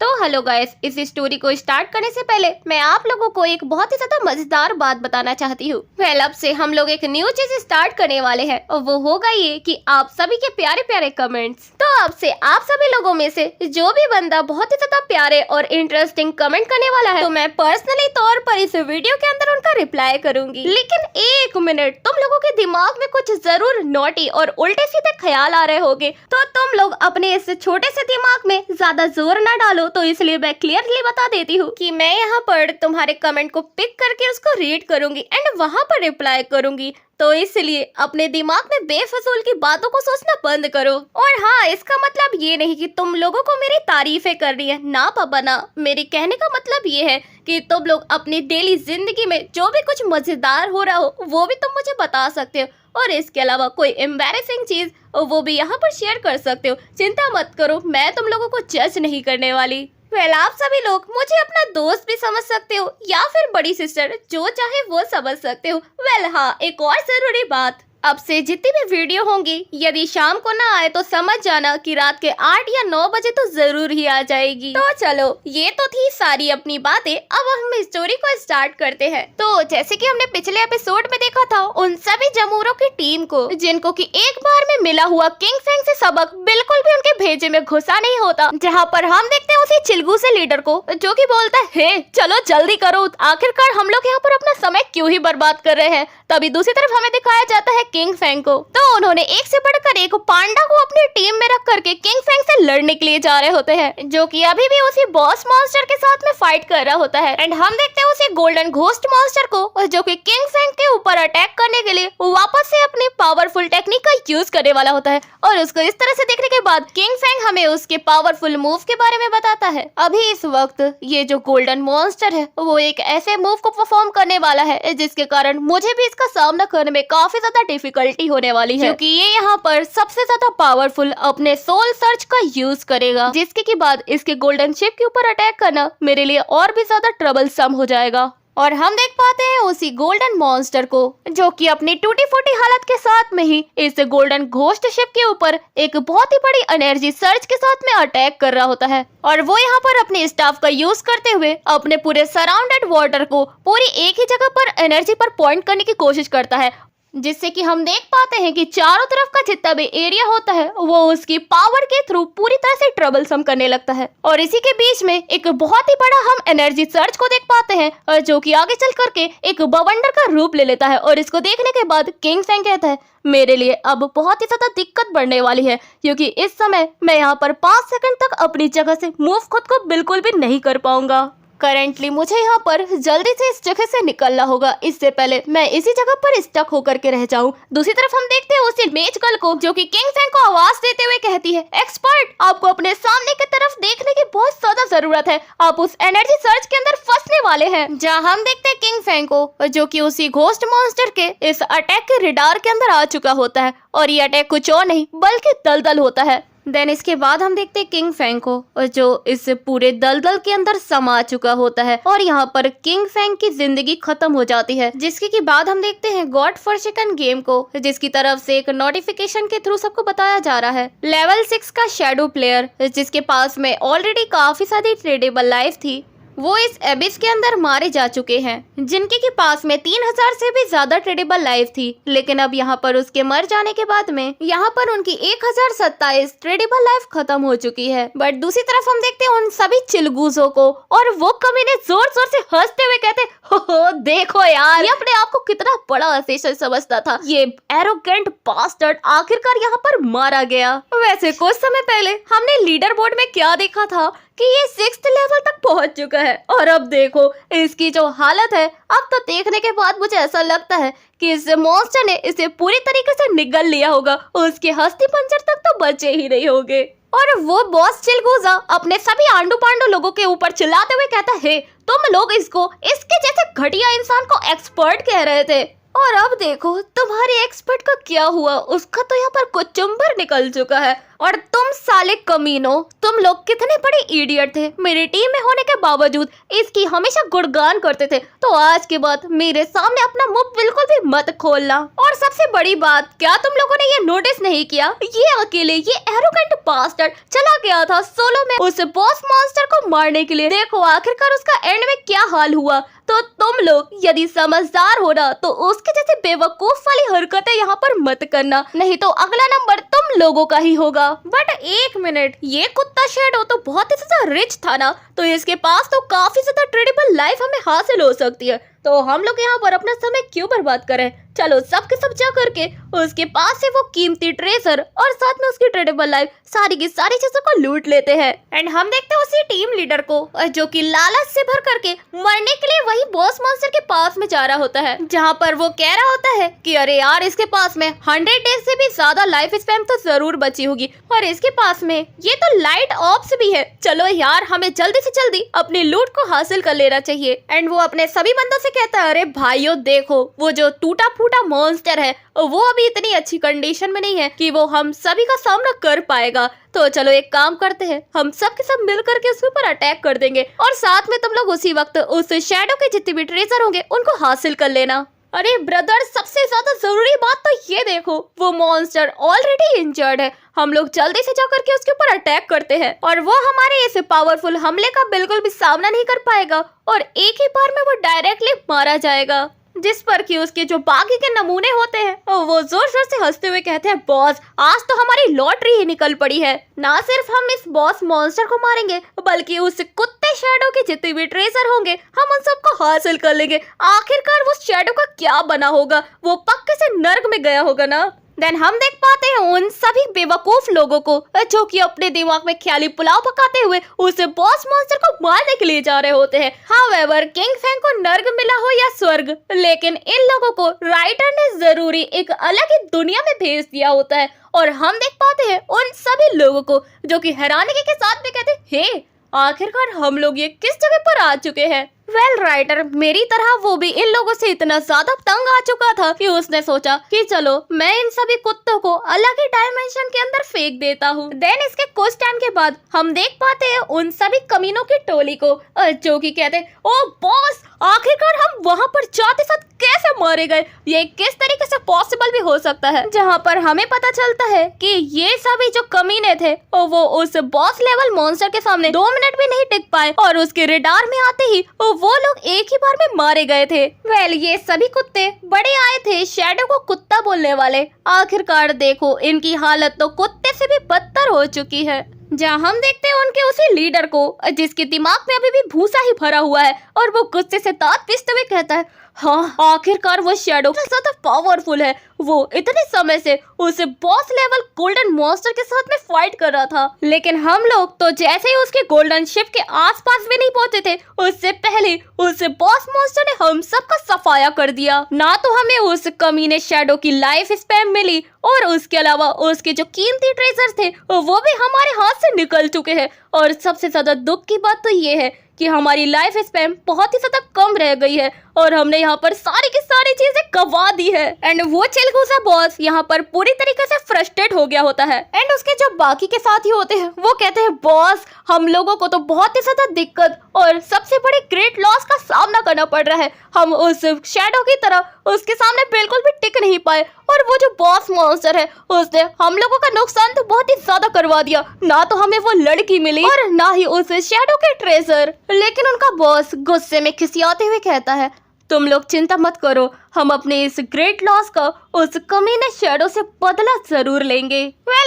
तो हेलो गाइस, इस स्टोरी को स्टार्ट करने से पहले मैं आप लोगों को एक बहुत ही ज्यादा मजेदार बात बताना चाहती हूँ। अब से हम लोग एक न्यू चीज स्टार्ट करने वाले हैं, और वो होगा ये कि आप सभी के प्यारे प्यारे कमेंट्स। तो अब से आप सभी लोगों में से जो भी बंदा बहुत ही ज्यादा प्यारे और इंटरेस्टिंग कमेंट करने वाला है, तो मैं पर्सनली तौर पर इस वीडियो के अंदर उनका रिप्लाई करूंगी। लेकिन एक मिनट, तुम लोगों के दिमाग में कुछ जरूर नोटी और उल्टे सीधे ख्याल आ रहे होंगे, तो तुम लोग अपने इस छोटे से दिमाग में ज्यादा जोर न डालो, तो इसलिए मैं क्लियरली बता देती हूँ कि मैं यहाँ पर तुम्हारे कमेंट को पिक करके उसको रीड करूंगी एंड वहाँ पर रिप्लाई करूंगी। तो इसलिए अपने दिमाग में बेफजूल की बातों को सोचना बंद करो। और हाँ, इसका मतलब ये नहीं कि तुम लोगों को मेरी तारीफें करनी है, ना पापा ना। मेरे कहने का मतलब ये है कि तुम लोग अपनी डेली जिंदगी में जो भी कुछ मजेदार हो रहा हो वो भी तुम मुझे बता सकते हो, और इसके अलावा कोई एम्बैरेसिंग चीज वो भी यहाँ पर शेयर कर सकते हो। चिंता मत करो, मैं तुम लोगों को जज नहीं करने वाली। आप सभी लोग मुझे अपना दोस्त भी समझ सकते हो या फिर बड़ी सिस्टर, जो चाहे वो समझ सकते हो। हाँ, एक और जरूरी बात, अब से जितनी भी वीडियो होंगी यदि शाम को ना आए तो समझ जाना कि रात के 8 या 9 बजे तो जरूर ही आ जाएगी। तो चलो, ये तो थी सारी अपनी बातें, अब हम स्टोरी को स्टार्ट करते हैं। तो जैसे कि हमने पिछले एपिसोड में देखा था, उन सभी जमूरों की टीम को, जिनको कि एक बार में मिला हुआ किंग फेंग से सबक बिल्कुल भी उनके भेजे में घुसा नहीं होता, जहाँ पर हम देखते हैं उसी चिलगू से लीडर को, जो कि बोलता है, हे चलो जल्दी करो, आखिरकार हम लोग यहाँ पर अपना समय क्यों ही बर्बाद कर रहे हैं। तभी दूसरी तरफ हमें दिखाया जाता है किंग फेंग को। तो उन्होंने एक से बढ़कर एक पांडा को अपनी टीम में रख करके किंग फेंग से लड़ने के लिए जा रहे होते हैं, जो कि अभी भी उसी बॉस मॉन्स्टर के साथ में फाइट कर रहा होता है। एंड हम देखते हैं उसी गोल्डन घोस्ट मॉन्स्टर को, जो कि किंग फेंग के ऊपर अटैक करने के लिए वापस से अपनी पावरफुल टेक्निक का यूज करने वाला होता है। और उसको इस तरह से देखने के बाद किंग फेंग हमें उसके पावरफुल मूव के बारे में बताता है। अभी इस वक्त ये जो गोल्डन मॉन्स्टर है वो एक ऐसे मूव को परफॉर्म करने वाला है जिसके कारण मुझे भी इसका सामना करने में काफी ज्यादा डिफिकल्टी होने वाली है, क्योंकि ये यहाँ पर सबसे ज्यादा पावरफुल अपने सोल सर्च का यूज करेगा, जिसके के बाद इसके गोल्डन शिप के ऊपर अटैक करना मेरे लिए और भी ज्यादा ट्रबलसम हो जाएगा। और हम देख पाते हैं उसी गोल्डन मॉन्स्टर को, जो कि अपनी टूटी फूटी हालत के साथ में ही इस गोल्डन घोस्ट शिप के ऊपर एक बहुत ही बड़ी एनर्जी सर्च के साथ में अटैक कर रहा होता है। और वो यहाँ पर अपने स्टाफ का यूज करते हुए अपने पूरे सराउंडेड वाटर को पूरी एक ही जगह पर एनर्जी पर पॉइंट करने की कोशिश करता है, जिससे कि हम देख पाते हैं कि चारों तरफ का जितना भी एरिया होता है वो उसकी पावर के थ्रू पूरी तरह से ट्रबलसम करने लगता है। और इसी के बीच में एक बहुत ही बड़ा हम एनर्जी सर्च को देख पाते हैं, और जो कि आगे चल करके एक बवंडर का रूप ले लेता है। और इसको देखने के बाद किंग फेंग कहता है, मेरे लिए अब बहुत ही ज्यादा दिक्कत बढ़ने वाली है, क्योंकि इस समय मैं यहाँ पर 5 सेकंड तक अपनी जगह से मूव खुद को बिल्कुल भी नहीं कर पाऊंगा। करेंटली मुझे यहाँ पर जल्दी से इस जगह से निकलना होगा, इससे पहले मैं इसी जगह पर स्टक होकर के रह जाऊँ। दूसरी तरफ हम देखते हैं उसी मेज गर्ल को जो कि किंग फेंग को आवाज देते हुए कहती है, एक्सपर्ट, आपको अपने सामने की तरफ देखने की बहुत ज्यादा जरूरत है, आप उस एनर्जी सर्च के अंदर फंसने वाले हैं। जहाँ हम देखते हैं किंग फेंग को जो कि उसी घोस्ट मॉन्स्टर के इस अटैक के रिडार के अंदर आ चुका होता है, और ये अटैक कुछ और नहीं बल्कि दलदल होता है। देन इसके बाद हम देखते हैं किंग फेंग को जो इस पूरे दलदल के अंदर समा चुका होता है, और यहाँ पर किंग फेंग की जिंदगी खत्म हो जाती है। जिसके के बाद हम देखते हैं गॉड फॉरसेकन गेम को, जिसकी तरफ से एक नोटिफिकेशन के थ्रू सबको बताया जा रहा है, लेवल 6 का शैडो प्लेयर जिसके पास में ऑलरेडी काफी सारी ट्रेडेबल लाइफ थी, वो इस एबिस के अंदर मारे जा चुके हैं, जिनके के पास में 3000 से भी ज्यादा ट्रेडेबल लाइफ थी। लेकिन अब यहाँ पर उसके मर जाने के बाद में यहाँ पर उनकी 1027 ट्रेडेबल लाइफ खत्म हो चुकी है। बट दूसरी तरफ हम देखते हैं उन सभी चिलगूजों को, और वो कमीने जोर जोर से हंसते हुए कहते, हो देखो यार, ये अपने आप को कितना बड़ा असेशन समझता था, ये एरोगेंट बास्टर्ड आखिरकार यहाँ पर मारा गया। वैसे कुछ समय पहले हमने लीडर बोर्ड में क्या देखा था कि ये 6th लेवल तक पहुंच चुका है, और अब देखो इसकी जो हालत है, अब तो देखने के बाद मुझे ऐसा लगता है कि इस मॉन्स्टर ने इसे पूरी तरीके से निगल लिया होगा, उसके हस्ती पंजर तक तो बचे ही नहीं होंगे। और वो बॉस चिलगूजा अपने सभी आंडू पांडू लोगों के ऊपर चिल्लाते हुए कहता है, तुम लोग इसको इसके जैसे घटिया इंसान को एक्सपर्ट कह रहे थे, और अब देखो तुम्हारे एक्सपर्ट का क्या हुआ, उसका तो यहाँ पर कुचुम्बर निकल चुका है। और तुम साले कमीनो, तुम लोग कितने बड़े इडियट थे, मेरी टीम में होने के बावजूद इसकी हमेशा गुणगान करते थे, तो आज के बाद मेरे सामने अपना मुंह बिल्कुल भी मत खोलना। और सबसे बड़ी बात, क्या तुम लोगों ने ये नोटिस नहीं किया, ये अकेले ये एरोगेंट बास्टर्ड चला गया था सोलो में उस बॉस मॉन्स्टर को मारने के लिए, देखो आखिरकार उसका एंड में क्या हाल हुआ। तो तुम लोग यदि समझदार हो ना तो उसके जैसे बेवकूफ वाली हरकतें यहाँ पर मत करना, नहीं तो अगला नंबर तुम लोगों का ही होगा। बट एक मिनट, ये कुत्ता शैडो तो बहुत ही ज्यादा रिच था ना, तो इसके पास तो काफी ज्यादा ट्रेडेबल लाइफ हमें हासिल हो सकती है, तो हम लोग यहाँ पर अपना समय क्यों बर्बाद करें। चलो सबके सब जा करके उसके पास से वो कीमती ट्रेजर और साथ में उसकी ट्रेडेबल लाइफ सारी की सारी चीजों को लूट लेते हैं। एंड हम देखते हैं उसी टीम लीडर को जो कि लालच से भर करके मरने के लिए वही बॉस मॉन्स्टर के पास में जा रहा होता है, जहाँ पर वो कह रहा होता है कि अरे यार इसके पास में 100 डेज से भी ज्यादा लाइफ स्पैन तो जरूर बची होगी, और इसके पास में ये तो लाइट ऑप्स भी है, चलो यार हमें जल्दी से जल्दी अपनी लूट को हासिल कर लेना चाहिए। एंड वो अपने सभी बंदों से कहता है, अरे भाइयों देखो वो जो टूटा फूटा मॉन्स्टर है वो अभी इतनी अच्छी कंडीशन में नहीं है कि वो हम सभी का सामना कर पाएगा, तो चलो एक काम करते हैं, हम सब के सब मिल करके उसके ऊपर अटैक कर देंगे, और साथ में तुम लोग उसी वक्त उस शैडो के जितने भी ट्रेजर होंगे उनको हासिल कर लेना। अरे ब्रदर, सबसे ज्यादा जरूरी बात तो ये देखो, वो मॉन्स्टर ऑलरेडी इंजर्ड है, हम लोग जल्दी से जाकर के उसके ऊपर अटैक करते हैं, और वो हमारे इस पावरफुल हमले का बिल्कुल भी सामना नहीं कर पाएगा, और एक ही बार में वो डायरेक्टली मारा जाएगा। जिस पर कि उसके जो बाकी के नमूने होते हैं वो जोर जोर से हंसते हुए कहते हैं, बॉस आज तो हमारी लॉटरी ही निकल पड़ी है, ना सिर्फ हम इस बॉस मॉन्स्टर को मारेंगे बल्कि उस कुत्ते शैडो के जितने भी ट्रेजर होंगे हम उन सबको हासिल कर लेंगे। आखिरकार वो शैडो का क्या बना होगा, वो पक्के से नर्क में गया होगा ना। देन हम देख पाते हैं उन सभी बेवकूफ लोगों को जो कि अपने दिमाग में ख्याली पुलाव पकाते हुए उस बॉस मॉन्स्टर को मारने के लिए जा रहे होते हैं। हाउएवर किंग फेंग को नर्क मिला हो या स्वर्ग, लेकिन इन लोगों को राइटर ने जरूरी एक अलग ही दुनिया में भेज दिया होता है, और हम देख पाते हैं उन सभी लोगों को जो कि हैरानी के साथ में कहते हैं, हे आखिरकार हम लोग ये किस जगह पर आ चुके हैं। वेल राइटर मेरी तरह वो भी इन लोगों से इतना ज्यादा तंग आ चुका था कि उसने सोचा कि चलो मैं इन सभी कुत्तों को अलग ही डायमेंशन के अंदर फेंक देता हूँ। देन इसके कुछ टाइम के बाद हम देख पाते हैं उन सभी कमीनों की टोली को जो कि कहते हैं, ओ बॉस आखिरकार हम वहाँ पर जाते साथ कैसे मारे गए, ये किस तरीके से पॉसिबल भी हो सकता है। जहाँ पर हमें पता चलता है कि ये सभी जो कमीने थे वो उस बॉस लेवल मॉन्स्टर के सामने 2 मिनट भी नहीं टिक पाए, और उसके रेडार में आते ही वो लोग एक ही बार में मारे गए थे। वेल ये सभी कुत्ते बड़े आए थे शैडो को कुत्ता बोलने वाले, आखिरकार देखो इनकी हालत तो कुत्ते से भी बदतर हो चुकी है। जहाँ हम देखते हैं उनके उसी लीडर को जिसके दिमाग में अभी भी भूसा ही भरा हुआ है, और वो गुस्से से दांत पीसते हुए कहता है, हाँ, आखिरकार वो शैडो ज्यादा पावरफुल है। वो इतने समय से उस बॉस लेवल गोल्डन मॉन्स्टर के साथ में फाइट कर रहा था, लेकिन हम लोग तो जैसे ही उसके गोल्डन शिप के आसपास भी नहीं पहुंचे थे, उससे पहले उस बॉस मॉन्स्टर ने हम सबका सफाया कर दिया। ना तो हमें उस कमीने शैडो की लाइफ स्पैम मिली, और उसके अलावा उसके जो कीमती ट्रेजर थे वो भी हमारे हाथ से निकल चुके हैं। और सबसे ज्यादा दुख की बात तो ये है कि हमारी लाइफ स्पैम बहुत ही ज्यादा कम रह गई है और हमने यहाँ पर सारी की सारी चीजें गवा दी है। एंड वो चिलगूजा बॉस यहाँ पर पूरी तरीके से फ्रस्ट्रेट हो गया होता है। एंड उसके जो बाकी के साथी होते हैं वो कहते हैं, बॉस हम लोगों को तो बहुत ही ज्यादा दिक्कत और सबसे बड़े ग्रेट लॉस का सामना करना पड़ रहा है। हम उस शैडो की तरह उसके सामने बिल्कुल भी टिक नहीं पाए, और वो जो बॉस मॉन्स्टर है उसने हम लोगों का नुकसान तो बहुत ही ज्यादा करवा दिया। ना तो हमें वो लड़की मिली और ना ही उस शैडो के ट्रेजर। लेकिन उनका बॉस गुस्से में खिसियाते हुए कहता है, तुम लोग चिंता मत करो, हम अपने इस ग्रेट लॉस का उस कमीने शैडो से बदला जरूर लेंगे।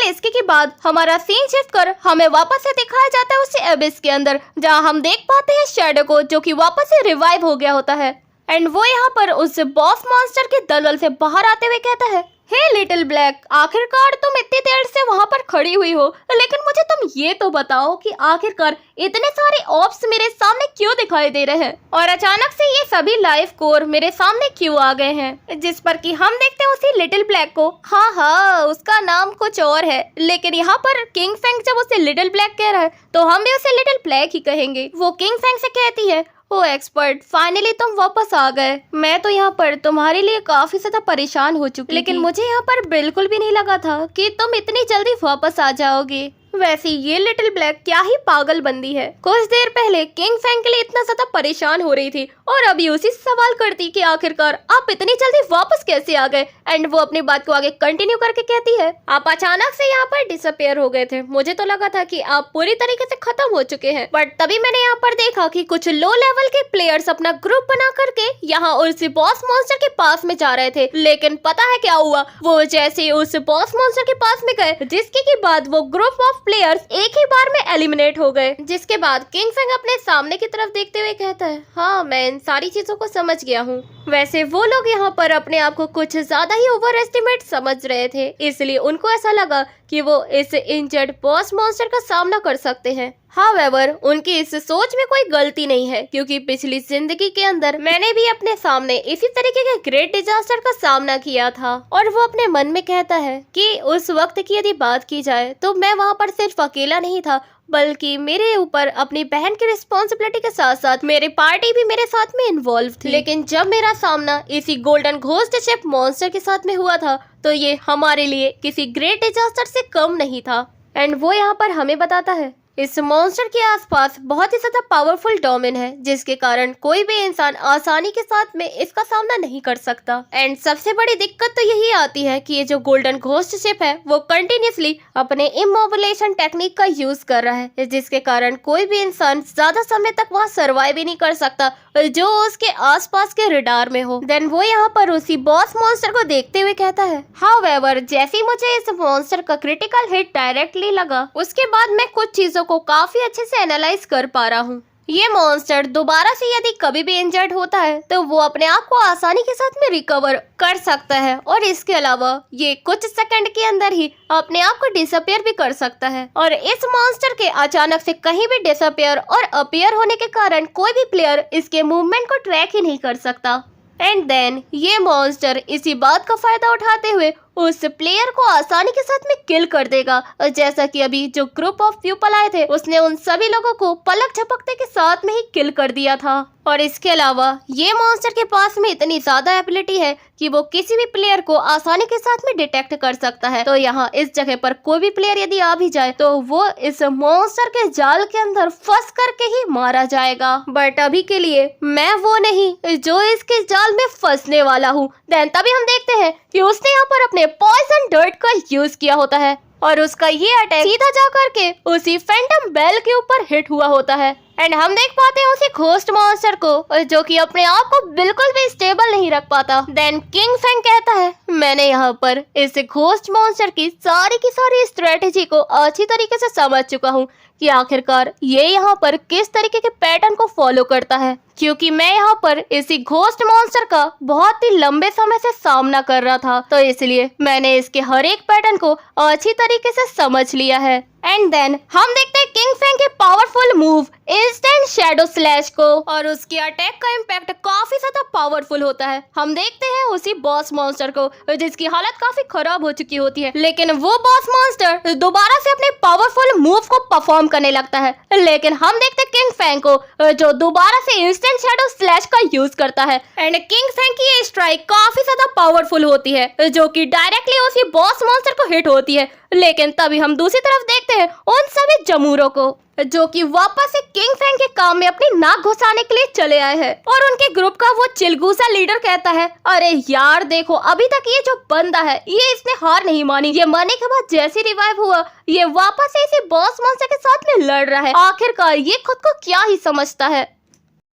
इसके के बाद हमारा सीन शिफ्ट कर हमें वापस से दिखाया जाता है उसी एबिस के अंदर, जहां हम देख पाते हैं शैडो को जो कि वापस से रिवाइव हो गया होता है। एंड वो यहाँ पर उस बॉस मॉन्स्टर के दलदल से बाहर आते हुए कहता है, हे लिटिल ब्लैक, आखिरकार तुम इतनी देर से वहाँ पर खड़ी हुई हो, लेकिन मुझे तुम ये तो बताओ कि आखिरकार इतने सारे ऑप्स मेरे सामने क्यों दिखाई दे रहे हैं और अचानक से ये सभी लाइफ कोर मेरे सामने क्यों आ गए हैं। जिस पर कि हम देखते हैं उसी लिटिल ब्लैक को। हाँ, उसका नाम कुछ और है, लेकिन यहाँ पर किंग फेंग जब उसे लिटिल ब्लैक कह रहा है तो हम भी उसे लिटिल ब्लैक ही कहेंगे। वो किंग फेंग से कहती है, ओ एक्सपर्ट, फाइनली तुम वापस आ गए। मैं तो यहाँ पर तुम्हारे लिए काफी ज्यादा परेशान हो चुकी, लेकिन मुझे यहाँ पर बिल्कुल भी नहीं लगा था कि तुम इतनी जल्दी वापस आ जाओगे। वैसे ये लिटिल ब्लैक क्या ही पागल बंदी है। कुछ देर पहले किंग फेंग के लिए इतना ज्यादा परेशान हो रही थी और अभी उसी सवाल करती कि आखिरकार आप इतनी जल्दी वापस कैसे आ गए। एंड वो अपनी बात को आगे कंटिन्यू करके कहती है, आप अचानक से यहाँ पर डिसअपियर हो गए थे। मुझे तो लगा था कि आप पूरी तरीके से खत्म हो चुके हैं, बट तभी मैंने यहाँ पर देखा कि कुछ लो लेवल के प्लेयर्स अपना ग्रुप बना करके यहाँ उस बॉस मॉन्स्टर के पास में जा रहे थे। लेकिन पता है क्या हुआ, वो जैसे उस बॉस मॉन्स्टर के पास में गए, जिसके के बाद वो ग्रुप ऑफ प्लेयर्स एक ही बार में एलिमिनेट हो गए। जिसके बाद किंग फेंग अपने सामने की तरफ देखते हुए कहता है, हाँ मैं इन सारी चीजों को समझ गया हूँ। वैसे वो लोग यहाँ पर अपने आप को कुछ ज्यादा ही ओवर एस्टिमेट समझ रहे थे, इसलिए उनको ऐसा लगा कि वो इस इंजर्ड बॉस मॉन्स्टर का सामना कर सकते हैं। हाउएवर, उनकी इस सोच में कोई गलती नहीं है, क्योंकि पिछली जिंदगी के अंदर मैंने भी अपने सामने इसी तरीके के ग्रेट डिजास्टर का सामना किया था। और वो अपने मन में कहता है कि उस वक्त की यदि बात की जाए तो मैं वहाँ पर सिर्फ अकेला नहीं था, बल्कि मेरे ऊपर अपनी बहन की रिस्पॉन्सिबिलिटी के साथ साथ मेरे पार्टी भी मेरे साथ में इन्वॉल्व थी। लेकिन जब मेरा सामना इसी गोल्डन घोस्ट शिप मॉन्स्टर के साथ में हुआ था तो ये हमारे लिए किसी ग्रेट डिजास्टर से कम नहीं था। एंड वो यहाँ पर हमें बताता है, इस मॉन्स्टर के आसपास बहुत ही ज्यादा पावरफुल डोमेन है, जिसके कारण कोई भी इंसान आसानी के साथ में इसका सामना नहीं कर सकता। एंड सबसे बड़ी दिक्कत तो यही आती है कि ये जो गोल्डन घोस्ट शिप है वो कंटिन्यूसली अपने इमोबिलाइजेशन टेक्निक का यूज कर रहा है, जिसके कारण कोई भी इंसान ज्यादा समय तक वहाँ सर्वाइव ही नहीं कर सकता जो उसके आसपास के रडार में हो। देन वो यहाँ पर उसी बॉस मॉन्स्टर को देखते हुए कहता है, हाउएवर, जैसे ही मुझे इस मॉन्स्टर का क्रिटिकल हिट डायरेक्टली लगा, उसके बाद मैं कुछ चीजों को काफी अच्छे से एनालाइज कर पा रहा हूँ। ये मॉन्स्टर दोबारा से यदि कभी भी इंजर्ड होता है तो वो अपने आप को आसानी के साथ में रिकवर कर सकता है, और इसके अलावा ये कुछ सेकंड के अंदर ही अपने आप को डिसअपियर भी कर सकता है। और इस मॉन्स्टर के अचानक से कहीं भी डिसअपियर और अपीयर होने के कारण कोई भी प्लेयर इसके मूवमेंट को ट्रैक ही नहीं कर सकता। एंड देन ये मॉन्स्टर इसी बात का फायदा उठाते हुए उस प्लेयर को आसानी के साथ में किल कर देगा। और जैसा कि अभी जो ग्रुप ऑफ पीपल आए थे उसने उन सभी लोगों को पलक झपकते के साथ में ही किल कर दिया था। और इसके अलावा ये मॉन्स्टर के पास में इतनी ज्यादा एबिलिटी है कि वो किसी भी प्लेयर को आसानी के साथ में डिटेक्ट कर सकता है। तो यहाँ इस जगह पर कोई भी प्लेयर यदि आ भी जाए तो वो इस मॉन्स्टर के जाल के अंदर फंस करके ही मारा जाएगा। बट अभी के लिए मैं वो नहीं जो इसके जाल में फंसने वाला हूँ। देन तभी हम देखते हैं कि उसने यहाँ पर अपने पॉइजन डर्ट का यूज किया होता है और उसका ये अटैक सीधा जा करके उसी फैंटम बेल के ऊपर हिट हुआ होता है। एंड हम देख पाते हैं उसी घोस्ट मॉन्स्टर को जो कि अपने आप को बिल्कुल भी स्टेबल नहीं रख पाता। देन किंग फेंग कहता है मैंने यहाँ पर इस घोस्ट मॉन्स्टर की सारी स्ट्रेटेजी को अच्छी तरीके से समझ चुका हूँ कि आखिरकार ये यहाँ पर किस तरीके के पैटर्न को फॉलो करता है, क्योंकि मैं यहाँ पर इसी घोस्ट मॉन्स्टर का बहुत ही लंबे समय से सामना कर रहा था, तो इसलिए मैंने इसके हर एक पैटर्न को अच्छी तरीके से समझ लिया है। एंड देन हम देखते हैं किंग फेंग के powerful move instant shadow slash को, और उसकी अटैक का इम्पैक्ट काफी ज्यादा पावरफुल होता है। हम देखते हैं उसी बॉस मॉन्स्टर को जिसकी हालत काफी खराब हो चुकी होती है, लेकिन वो बॉस मॉन्स्टर दोबारा से अपने पावरफुल मूव को परफॉर्म करने लगता है। लेकिन हम देखते हैं किंग फेंग को जो दोबारा से इंस्टेंट शैडो स्लैश का यूज करता है। एंड किंग फेंग की ये स्ट्राइक काफी ज्यादा पावरफुल होती है जो कि डायरेक्टली उसी बॉस मॉन्स्टर को हिट होती है। लेकिन तभी हम दूसरी तरफ देखते हैं उन सभी जमूरों को जो कि वापस से किंग फेंग के काम में अपनी नाक घुसाने के लिए चले आए हैं, और उनके ग्रुप का वो चिलगूसा लीडर कहता है अरे यार देखो अभी तक ये जो बंदा है ये इसने हार नहीं मानी, ये मरने के बाद जैसे रिवाइव हुआ ये वापस से इसी बॉस मॉन्स्टर के साथ में लड़ रहा है। आखिरकार ये खुद को क्या ही समझता है।